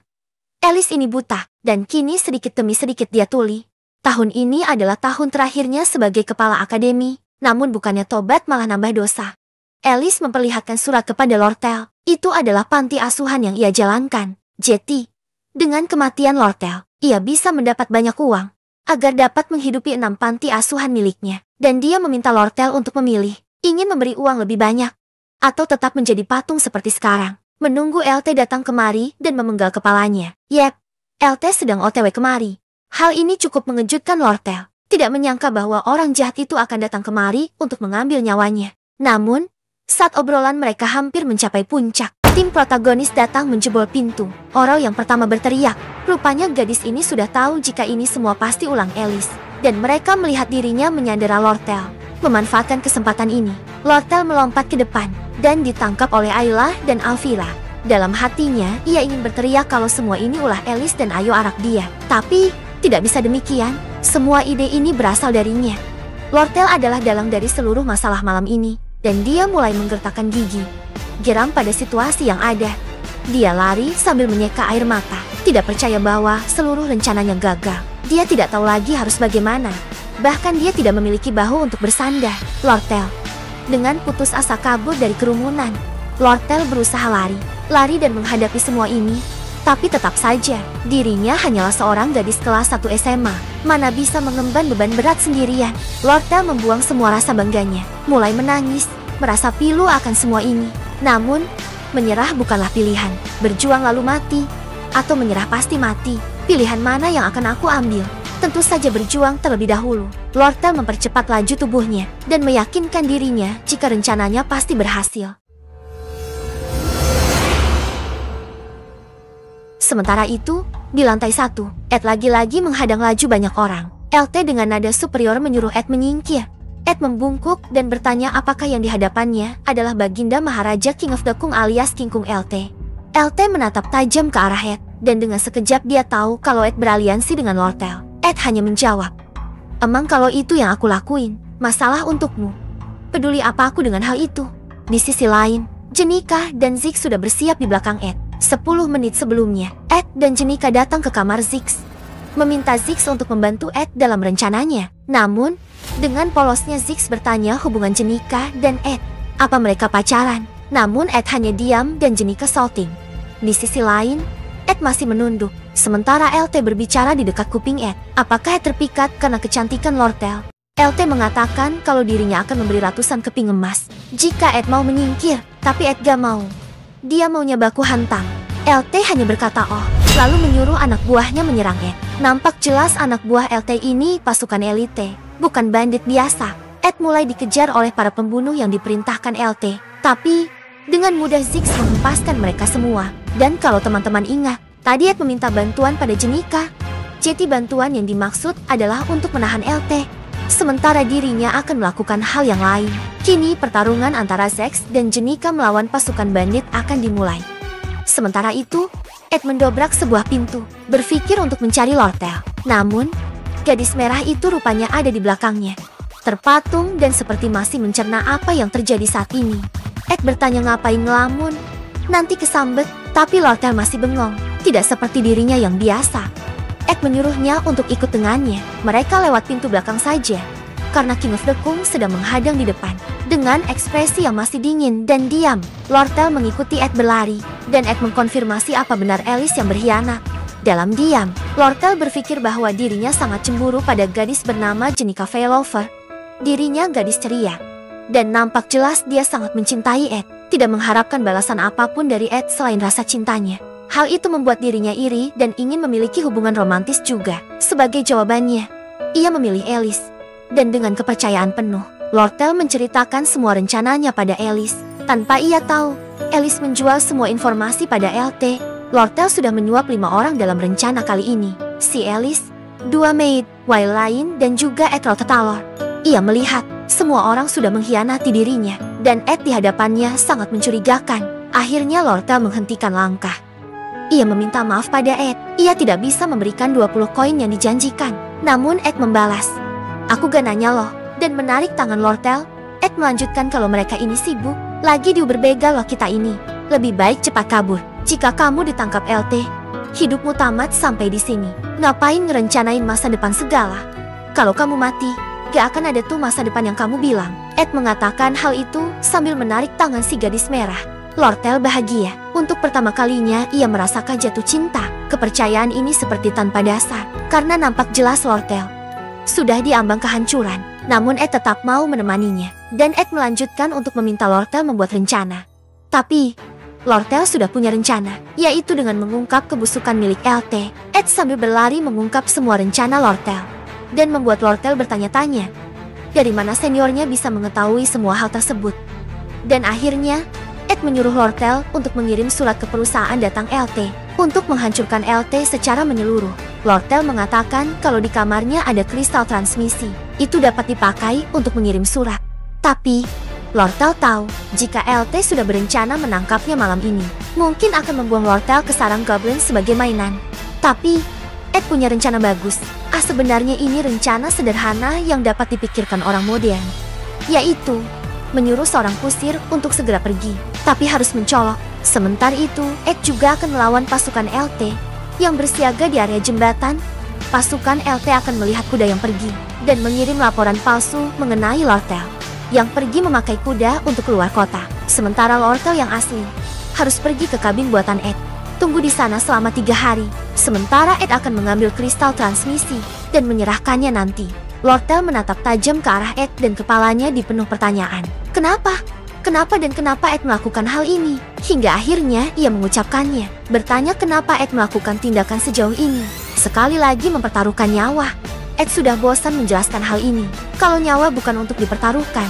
Alice ini buta, dan kini sedikit demi sedikit dia tuli. Tahun ini adalah tahun terakhirnya sebagai kepala akademi, namun bukannya tobat malah nambah dosa. Alice memperlihatkan surat kepada Lortel. Itu adalah panti asuhan yang ia jalankan. Jetty. Dengan kematian Lortel, ia bisa mendapat banyak uang agar dapat menghidupi 6 panti asuhan miliknya. Dan dia meminta Lortel untuk memilih, ingin memberi uang lebih banyak atau tetap menjadi patung seperti sekarang. Menunggu LT datang kemari dan memenggal kepalanya. Yep, LT sedang OTW kemari. Hal ini cukup mengejutkan Lortel. Tidak menyangka bahwa orang jahat itu akan datang kemari untuk mengambil nyawanya. Namun, saat obrolan mereka hampir mencapai puncak, tim protagonis datang menjebol pintu. Orang yang pertama berteriak. Rupanya gadis ini sudah tahu jika ini semua pasti ulang Alice. Dan mereka melihat dirinya menyandera Lortel. Memanfaatkan kesempatan ini, Lortel melompat ke depan dan ditangkap oleh Ayla dan Alvira. Dalam hatinya, ia ingin berteriak kalau semua ini ulah Alice dan ayo arak dia. Tapi tidak bisa demikian, semua ide ini berasal darinya. Lortel adalah dalang dari seluruh masalah malam ini, dan dia mulai menggertakkan gigi. Geram pada situasi yang ada. Dia lari sambil menyeka air mata, tidak percaya bahwa seluruh rencananya gagal. Dia tidak tahu lagi harus bagaimana. Bahkan dia tidak memiliki bahu untuk bersandar. Lortel. Dengan putus asa kabur dari kerumunan, Lortel berusaha lari dan menghadapi semua ini. Tapi tetap saja, dirinya hanyalah seorang gadis kelas 1 SMA. Mana bisa mengemban beban berat sendirian. Lortel membuang semua rasa bangganya, mulai menangis, merasa pilu akan semua ini. Namun, menyerah bukanlah pilihan. Berjuang lalu mati, atau menyerah pasti mati. Pilihan mana yang akan aku ambil? Tentu saja berjuang terlebih dahulu. Lortel mempercepat laju tubuhnya, dan meyakinkan dirinya jika rencananya pasti berhasil. Sementara itu, di lantai 1, Ed lagi-lagi menghadang laju banyak orang. LT dengan nada superior menyuruh Ed menyingkir. Ed membungkuk dan bertanya apakah yang dihadapannya adalah Baginda Maharaja King of the Kung alias King Kung LT. LT menatap tajam ke arah Ed, dan dengan sekejap dia tahu kalau Ed beraliansi dengan Lortel. Ed hanya menjawab, "Emang kalau itu yang aku lakuin, masalah untukmu. Peduli apa aku dengan hal itu?" Di sisi lain, Jenika dan Ziggs sudah bersiap di belakang Ed. 10 menit sebelumnya, Ed dan Jenika datang ke kamar Ziggs, meminta Ziggs untuk membantu Ed dalam rencananya. Namun, dengan polosnya Ziggs bertanya hubungan Jenika dan Ed. Apa mereka pacaran? Namun Ed hanya diam dan Jenika salting. Di sisi lain, Ed masih menunduk. Sementara LT berbicara di dekat kuping Ed. Apakah Ed terpikat karena kecantikan Lortel? LT mengatakan kalau dirinya akan memberi ratusan keping emas jika Ed mau menyingkir, tapi Ed gak mau. Dia maunya baku hantam. LT hanya berkata oh, lalu menyuruh anak buahnya menyerang Ed. Nampak jelas anak buah LT ini pasukan elite, bukan bandit biasa. Ed mulai dikejar oleh para pembunuh yang diperintahkan LT. Tapi, dengan mudah Ziggs menghempaskan mereka semua. Dan kalau teman-teman ingat, tadi Ed meminta bantuan pada Jenika. Jadi bantuan yang dimaksud adalah untuk menahan LT. Sementara dirinya akan melakukan hal yang lain. Kini pertarungan antara Ziggs dan Jenika melawan pasukan bandit akan dimulai. Sementara itu, Ed mendobrak sebuah pintu, berpikir untuk mencari Lortel. Namun, gadis merah itu rupanya ada di belakangnya, terpatung dan seperti masih mencerna apa yang terjadi saat ini. Ed bertanya ngapain ngelamun, nanti kesambet, tapi Lortel masih bengong, tidak seperti dirinya yang biasa. Ed menyuruhnya untuk ikut dengannya. Mereka lewat pintu belakang saja, karena King of the Kung sedang menghadang di depan. Dengan ekspresi yang masih dingin dan diam, Lortel mengikuti Ed berlari, dan Ed mengkonfirmasi apa benar Alice yang berkhianat. Dalam diam, Lortel berpikir bahwa dirinya sangat cemburu pada gadis bernama Jenika Failover. Dirinya gadis ceria, dan nampak jelas dia sangat mencintai Ed, tidak mengharapkan balasan apapun dari Ed selain rasa cintanya. Hal itu membuat dirinya iri dan ingin memiliki hubungan romantis juga. Sebagai jawabannya, ia memilih Alice. Dan dengan kepercayaan penuh, Lortel menceritakan semua rencananya pada Alice. Tanpa ia tahu, Alice menjual semua informasi pada LT. Lortel sudah menyuap 5 orang dalam rencana kali ini. Si Alice, 2 maid, Wild lain, dan juga Ed Rotetalor. Ia melihat semua orang sudah mengkhianati dirinya, dan Ed di hadapannya sangat mencurigakan. Akhirnya Lortel menghentikan langkah. Ia meminta maaf pada Ed. Ia tidak bisa memberikan 20 koin yang dijanjikan. Namun Ed membalas, "Aku gak nanya loh." Dan menarik tangan Lortel. Ed melanjutkan kalau mereka ini sibuk. Lagi diuber begal loh kita ini. Lebih baik cepat kabur. Jika kamu ditangkap LT, Hidupmu tamat sampai di sini. Ngapain ngerencanain masa depan segala? Kalau kamu mati, gak akan ada tuh masa depan yang kamu bilang. Ed mengatakan hal itu sambil menarik tangan si gadis merah. Lortel bahagia. Untuk pertama kalinya ia merasakan jatuh cinta. Kepercayaan ini seperti tanpa dasar, karena nampak jelas Lortel sudah diambang kehancuran. Namun Ed tetap mau menemaninya, dan Ed melanjutkan untuk meminta Lortel membuat rencana. Tapi Lortel sudah punya rencana, yaitu dengan mengungkap kebusukan milik LT. Ed sambil berlari mengungkap semua rencana Lortel, dan membuat Lortel bertanya-tanya dari mana seniornya bisa mengetahui semua hal tersebut. Dan akhirnya Ed menyuruh Lortel untuk mengirim surat ke perusahaan datang LT untuk menghancurkan LT secara menyeluruh. Lortel mengatakan kalau di kamarnya ada kristal transmisi, itu dapat dipakai untuk mengirim surat. Tapi Lortel tahu jika LT sudah berencana menangkapnya malam ini, mungkin akan membuang Lortel ke sarang goblin sebagai mainan. Tapi Ed punya rencana bagus. Sebenarnya ini rencana sederhana yang dapat dipikirkan orang modern, yaitu menyuruh seorang kusir untuk segera pergi, tapi harus mencolok. Sementara itu, Ed juga akan melawan pasukan LT yang bersiaga di area jembatan. Pasukan LT akan melihat kuda yang pergi dan mengirim laporan palsu mengenai Lortel yang pergi memakai kuda untuk keluar kota. Sementara Lortel yang asli harus pergi ke kabin buatan Ed. Tunggu di sana selama 3 hari. Sementara Ed akan mengambil kristal transmisi dan menyerahkannya nanti. Lortel menatap tajam ke arah Ed dan kepalanya dipenuh pertanyaan. Kenapa? Kenapa dan kenapa Ed melakukan hal ini? Hingga akhirnya ia mengucapkannya. Bertanya kenapa Ed melakukan tindakan sejauh ini. Sekali lagi mempertaruhkan nyawa. Ed sudah bosan menjelaskan hal ini. Kalau nyawa bukan untuk dipertaruhkan.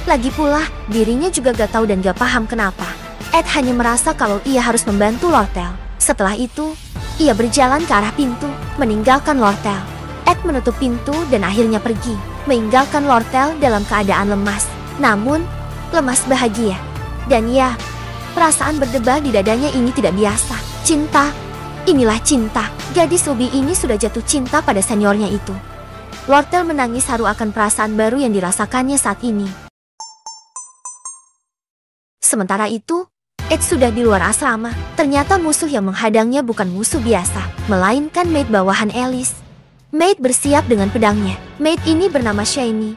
Lagi pula, dirinya juga gak tahu dan gak paham kenapa. Ed hanya merasa kalau ia harus membantu Lortel. Setelah itu, ia berjalan ke arah pintu, meninggalkan Lortel. Ed menutup pintu dan akhirnya pergi, meninggalkan Lortel dalam keadaan lemas. Namun, lemas bahagia. Dan ya, perasaan berdebar di dadanya ini tidak biasa. Cinta, inilah cinta. Gadis ubi ini sudah jatuh cinta pada seniornya itu. Lortel menangis haru akan perasaan baru yang dirasakannya saat ini. Sementara itu, Ed sudah di luar asrama. Ternyata musuh yang menghadangnya bukan musuh biasa, melainkan maid bawahan Alice. Maid bersiap dengan pedangnya. Maid ini bernama Shani.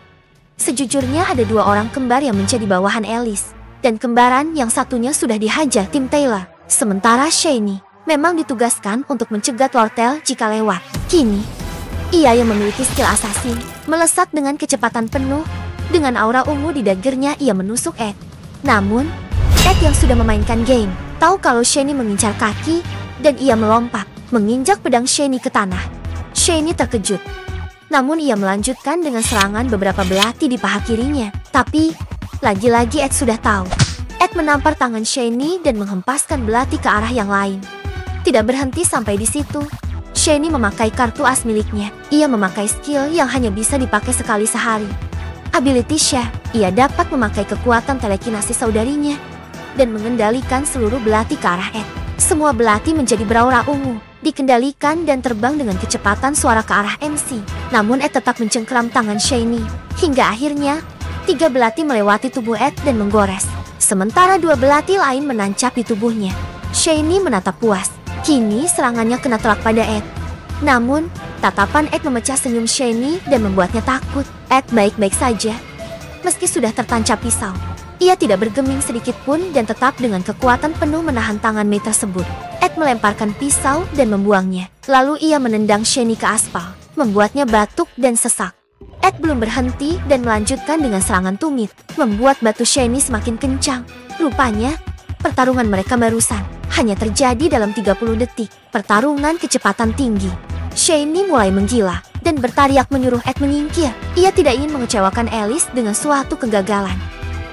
Sejujurnya ada 2 orang kembar yang menjadi bawahan Alice, dan kembaran yang satunya sudah dihajar tim Taylor. Sementara Shani memang ditugaskan untuk mencegat Lortel jika lewat. Kini, ia yang memiliki skill assassin, melesat dengan kecepatan penuh. Dengan aura ungu di dagernya ia menusuk Ed. Namun, Ed yang sudah memainkan game, tahu kalau Shani mengincar kaki, dan ia melompat, menginjak pedang Shani ke tanah. Shani terkejut. Namun ia melanjutkan dengan serangan beberapa belati di paha kirinya. Tapi, lagi-lagi Ed sudah tahu. Ed menampar tangan Shani dan menghempaskan belati ke arah yang lain. Tidak berhenti sampai di situ. Shani memakai kartu as miliknya. Ia memakai skill yang hanya bisa dipakai sekali sehari. Ability Sha, ia dapat memakai kekuatan telekinasi saudarinya dan mengendalikan seluruh belati ke arah Ed. Semua belati menjadi beraura ungu, dikendalikan dan terbang dengan kecepatan suara ke arah MC. Namun Ed tetap mencengkeram tangan Shani, hingga akhirnya 3 belati melewati tubuh Ed dan menggores. Sementara 2 belati lain menancap di tubuhnya. Shani menatap puas. Kini serangannya kena telak pada Ed. Namun, tatapan Ed memecah senyum Shani dan membuatnya takut. Ed baik-baik saja. Meski sudah tertancap pisau, ia tidak bergeming sedikit pun dan tetap dengan kekuatan penuh menahan tangan Mei tersebut. Ed melemparkan pisau dan membuangnya. Lalu ia menendang Shani ke aspal, membuatnya batuk dan sesak. Ed belum berhenti dan melanjutkan dengan serangan tumit, membuat batu Shani semakin kencang. Rupanya, pertarungan mereka barusan hanya terjadi dalam 30 detik. Pertarungan kecepatan tinggi. Shani mulai menggila dan berteriak menyuruh Ed menyingkir. Ia tidak ingin mengecewakan Alice dengan suatu kegagalan.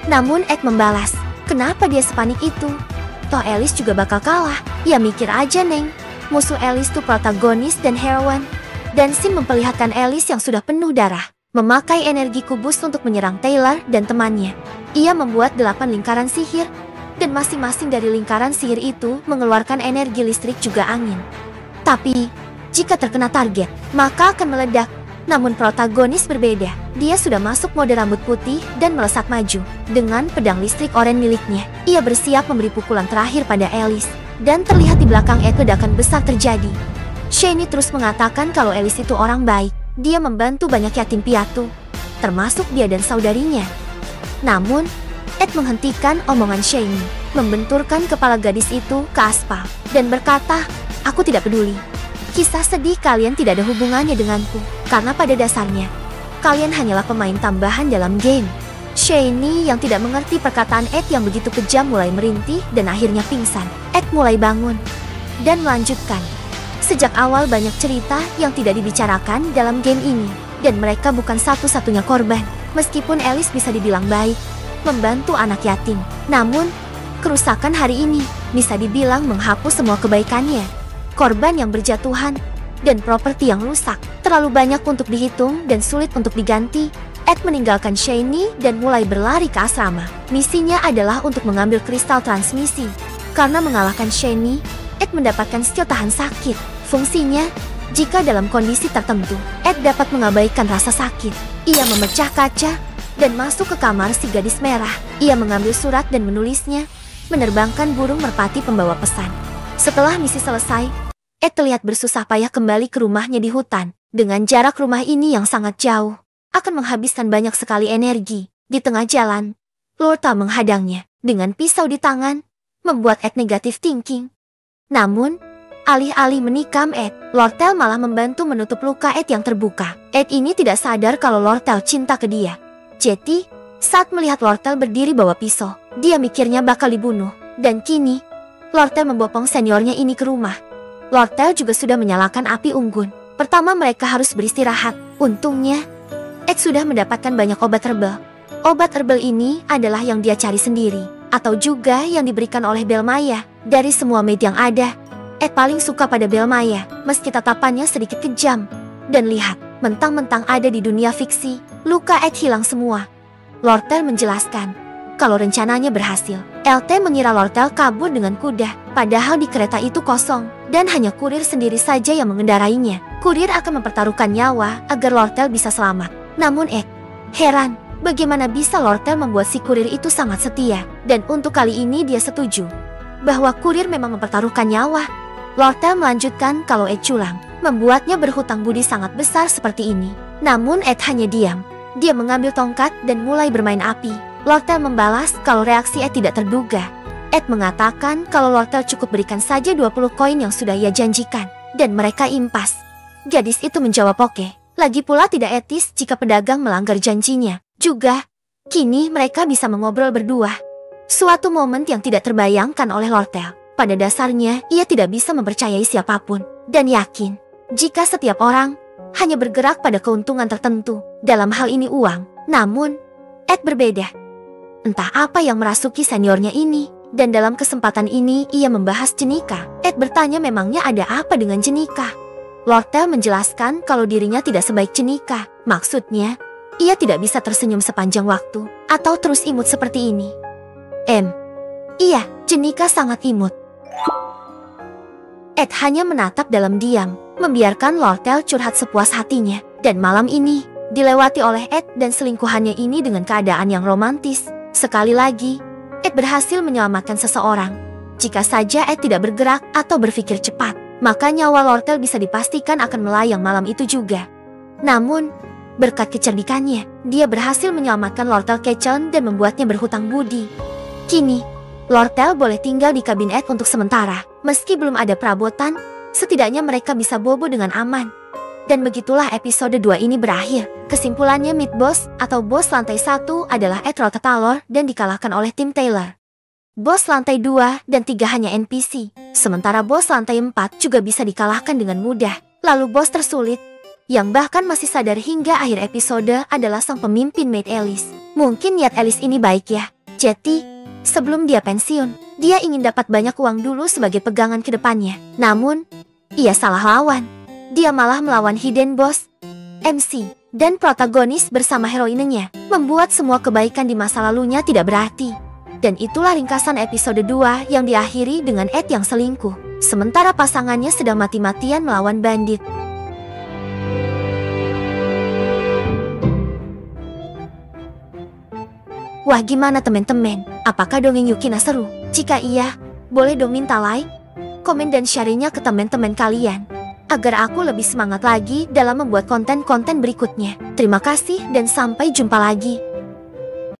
Namun Ed membalas, kenapa dia sepanik itu? Toh Alice juga bakal kalah. Ya mikir aja Neng, musuh Alice tuh protagonis dan heroan. Dan Sim memperlihatkan Alice yang sudah penuh darah, memakai energi kubus untuk menyerang Taylor dan temannya. Ia membuat 8 lingkaran sihir, dan masing-masing dari lingkaran sihir itu mengeluarkan energi listrik juga angin. Tapi, jika terkena target, maka akan meledak. Namun protagonis berbeda. Dia sudah masuk mode rambut putih dan melesat maju. Dengan pedang listrik oranye miliknya, ia bersiap memberi pukulan terakhir pada Alice. Dan terlihat di belakang Ed ledakan besar terjadi. Shani terus mengatakan kalau Alice itu orang baik. Dia membantu banyak yatim piatu, termasuk dia dan saudarinya. Namun, Ed menghentikan omongan Shani, membenturkan kepala gadis itu ke aspal, dan berkata, "Aku tidak peduli. Kisah sedih kalian tidak ada hubungannya denganku, karena pada dasarnya, kalian hanyalah pemain tambahan dalam game." Shani yang tidak mengerti perkataan Ed yang begitu kejam mulai merintih dan akhirnya pingsan. Ed mulai bangun dan melanjutkan. Sejak awal banyak cerita yang tidak dibicarakan dalam game ini, dan mereka bukan satu-satunya korban. Meskipun Alice bisa dibilang baik, membantu anak yatim, namun kerusakan hari ini bisa dibilang menghapus semua kebaikannya. Korban yang berjatuhan dan properti yang rusak terlalu banyak untuk dihitung dan sulit untuk diganti. Ed meninggalkan Shani dan mulai berlari ke asrama. Misinya adalah untuk mengambil kristal transmisi. Karena mengalahkan Shani, Ed mendapatkan skill tahan sakit. Fungsinya, jika dalam kondisi tertentu, Ed dapat mengabaikan rasa sakit. Ia memecah kaca dan masuk ke kamar si gadis merah. Ia mengambil surat dan menulisnya, menerbangkan burung merpati pembawa pesan. Setelah misi selesai, Ed terlihat bersusah payah kembali ke rumahnya di hutan. Dengan jarak rumah ini yang sangat jauh, akan menghabiskan banyak sekali energi. Di tengah jalan, Lortel menghadangnya dengan pisau di tangan, membuat Ed negatif thinking. Namun, alih-alih menikam Ed, Lortel malah membantu menutup luka Ed yang terbuka. Ed ini tidak sadar kalau Lortel cinta ke dia. Jadi, saat melihat Lortel berdiri bawa pisau, dia mikirnya bakal dibunuh. Dan kini, Lortel membopong seniornya ini ke rumah. Lortel juga sudah menyalakan api unggun. Pertama mereka harus beristirahat. Untungnya, Ed sudah mendapatkan banyak obat herbal. Obat herbal ini adalah yang dia cari sendiri, atau juga yang diberikan oleh Belmaya. Dari semua maid yang ada, Ed paling suka pada Belmaya, meski tatapannya sedikit kejam. Dan lihat, mentang-mentang ada di dunia fiksi, luka Ed hilang semua. Lortel menjelaskan kalau rencananya berhasil. LT mengira Lortel kabur dengan kuda, padahal di kereta itu kosong, dan hanya kurir sendiri saja yang mengendarainya. Kurir akan mempertaruhkan nyawa agar Lortel bisa selamat. Namun Ed heran, bagaimana bisa Lortel membuat si kurir itu sangat setia. Dan untuk kali ini dia setuju bahwa kurir memang mempertaruhkan nyawa. Lortel melanjutkan kalau Ed culang, membuatnya berhutang budi sangat besar seperti ini. Namun Ed hanya diam. Dia mengambil tongkat dan mulai bermain api. Lortel membalas kalau reaksi Ed tidak terduga. Ed mengatakan kalau Lortel cukup berikan saja 20 koin yang sudah ia janjikan. Dan mereka impas. Gadis itu menjawab oke. Lagi pula tidak etis jika pedagang melanggar janjinya. Juga, kini mereka bisa mengobrol berdua. Suatu momen yang tidak terbayangkan oleh Lortel. Pada dasarnya, ia tidak bisa mempercayai siapapun. Dan yakin, jika setiap orang hanya bergerak pada keuntungan tertentu. Dalam hal ini uang. Namun, Ed berbeda. Entah apa yang merasuki seniornya ini. Dan dalam kesempatan ini, ia membahas Jenika. Ed bertanya memangnya ada apa dengan Jenika. Lortel menjelaskan kalau dirinya tidak sebaik Jenika. Maksudnya, ia tidak bisa tersenyum sepanjang waktu, atau terus imut seperti ini. Iya, Jenika sangat imut. Ed hanya menatap dalam diam, membiarkan Lortel curhat sepuas hatinya. Dan malam ini, dilewati oleh Ed dan selingkuhannya ini dengan keadaan yang romantis. Sekali lagi, Ed berhasil menyelamatkan seseorang. Jika saja Ed tidak bergerak atau berpikir cepat, maka nyawa Lortel bisa dipastikan akan melayang malam itu juga. Namun, berkat kecerdikannya, dia berhasil menyelamatkan Lortel Kecon dan membuatnya berhutang budi. Kini, Lortel boleh tinggal di kabin Ed untuk sementara. Meski belum ada perabotan, setidaknya mereka bisa bobo dengan aman. Dan begitulah episode 2 ini berakhir. Kesimpulannya Mid Boss atau Bos Lantai 1 adalah Ed Rotatalor dan dikalahkan oleh tim Taylor. Bos Lantai 2 dan 3 hanya NPC, sementara Bos Lantai 4 juga bisa dikalahkan dengan mudah. Lalu bos tersulit, yang bahkan masih sadar hingga akhir episode adalah sang pemimpin Maid Alice. Mungkin niat Alice ini baik ya. Jadi, sebelum dia pensiun, dia ingin dapat banyak uang dulu sebagai pegangan ke depannya. Namun, ia salah lawan. Dia malah melawan Hidden Boss, MC, dan protagonis bersama heroinenya, membuat semua kebaikan di masa lalunya tidak berarti. Dan itulah ringkasan episode 2 yang diakhiri dengan Ed yang selingkuh, sementara pasangannya sedang mati-matian melawan bandit. Wah, gimana teman-teman? Apakah dongeng Yukina seru? Jika iya, boleh dong minta like, komen dan share-nya ke teman-teman kalian, agar aku lebih semangat lagi dalam membuat konten-konten berikutnya. Terima kasih dan sampai jumpa lagi.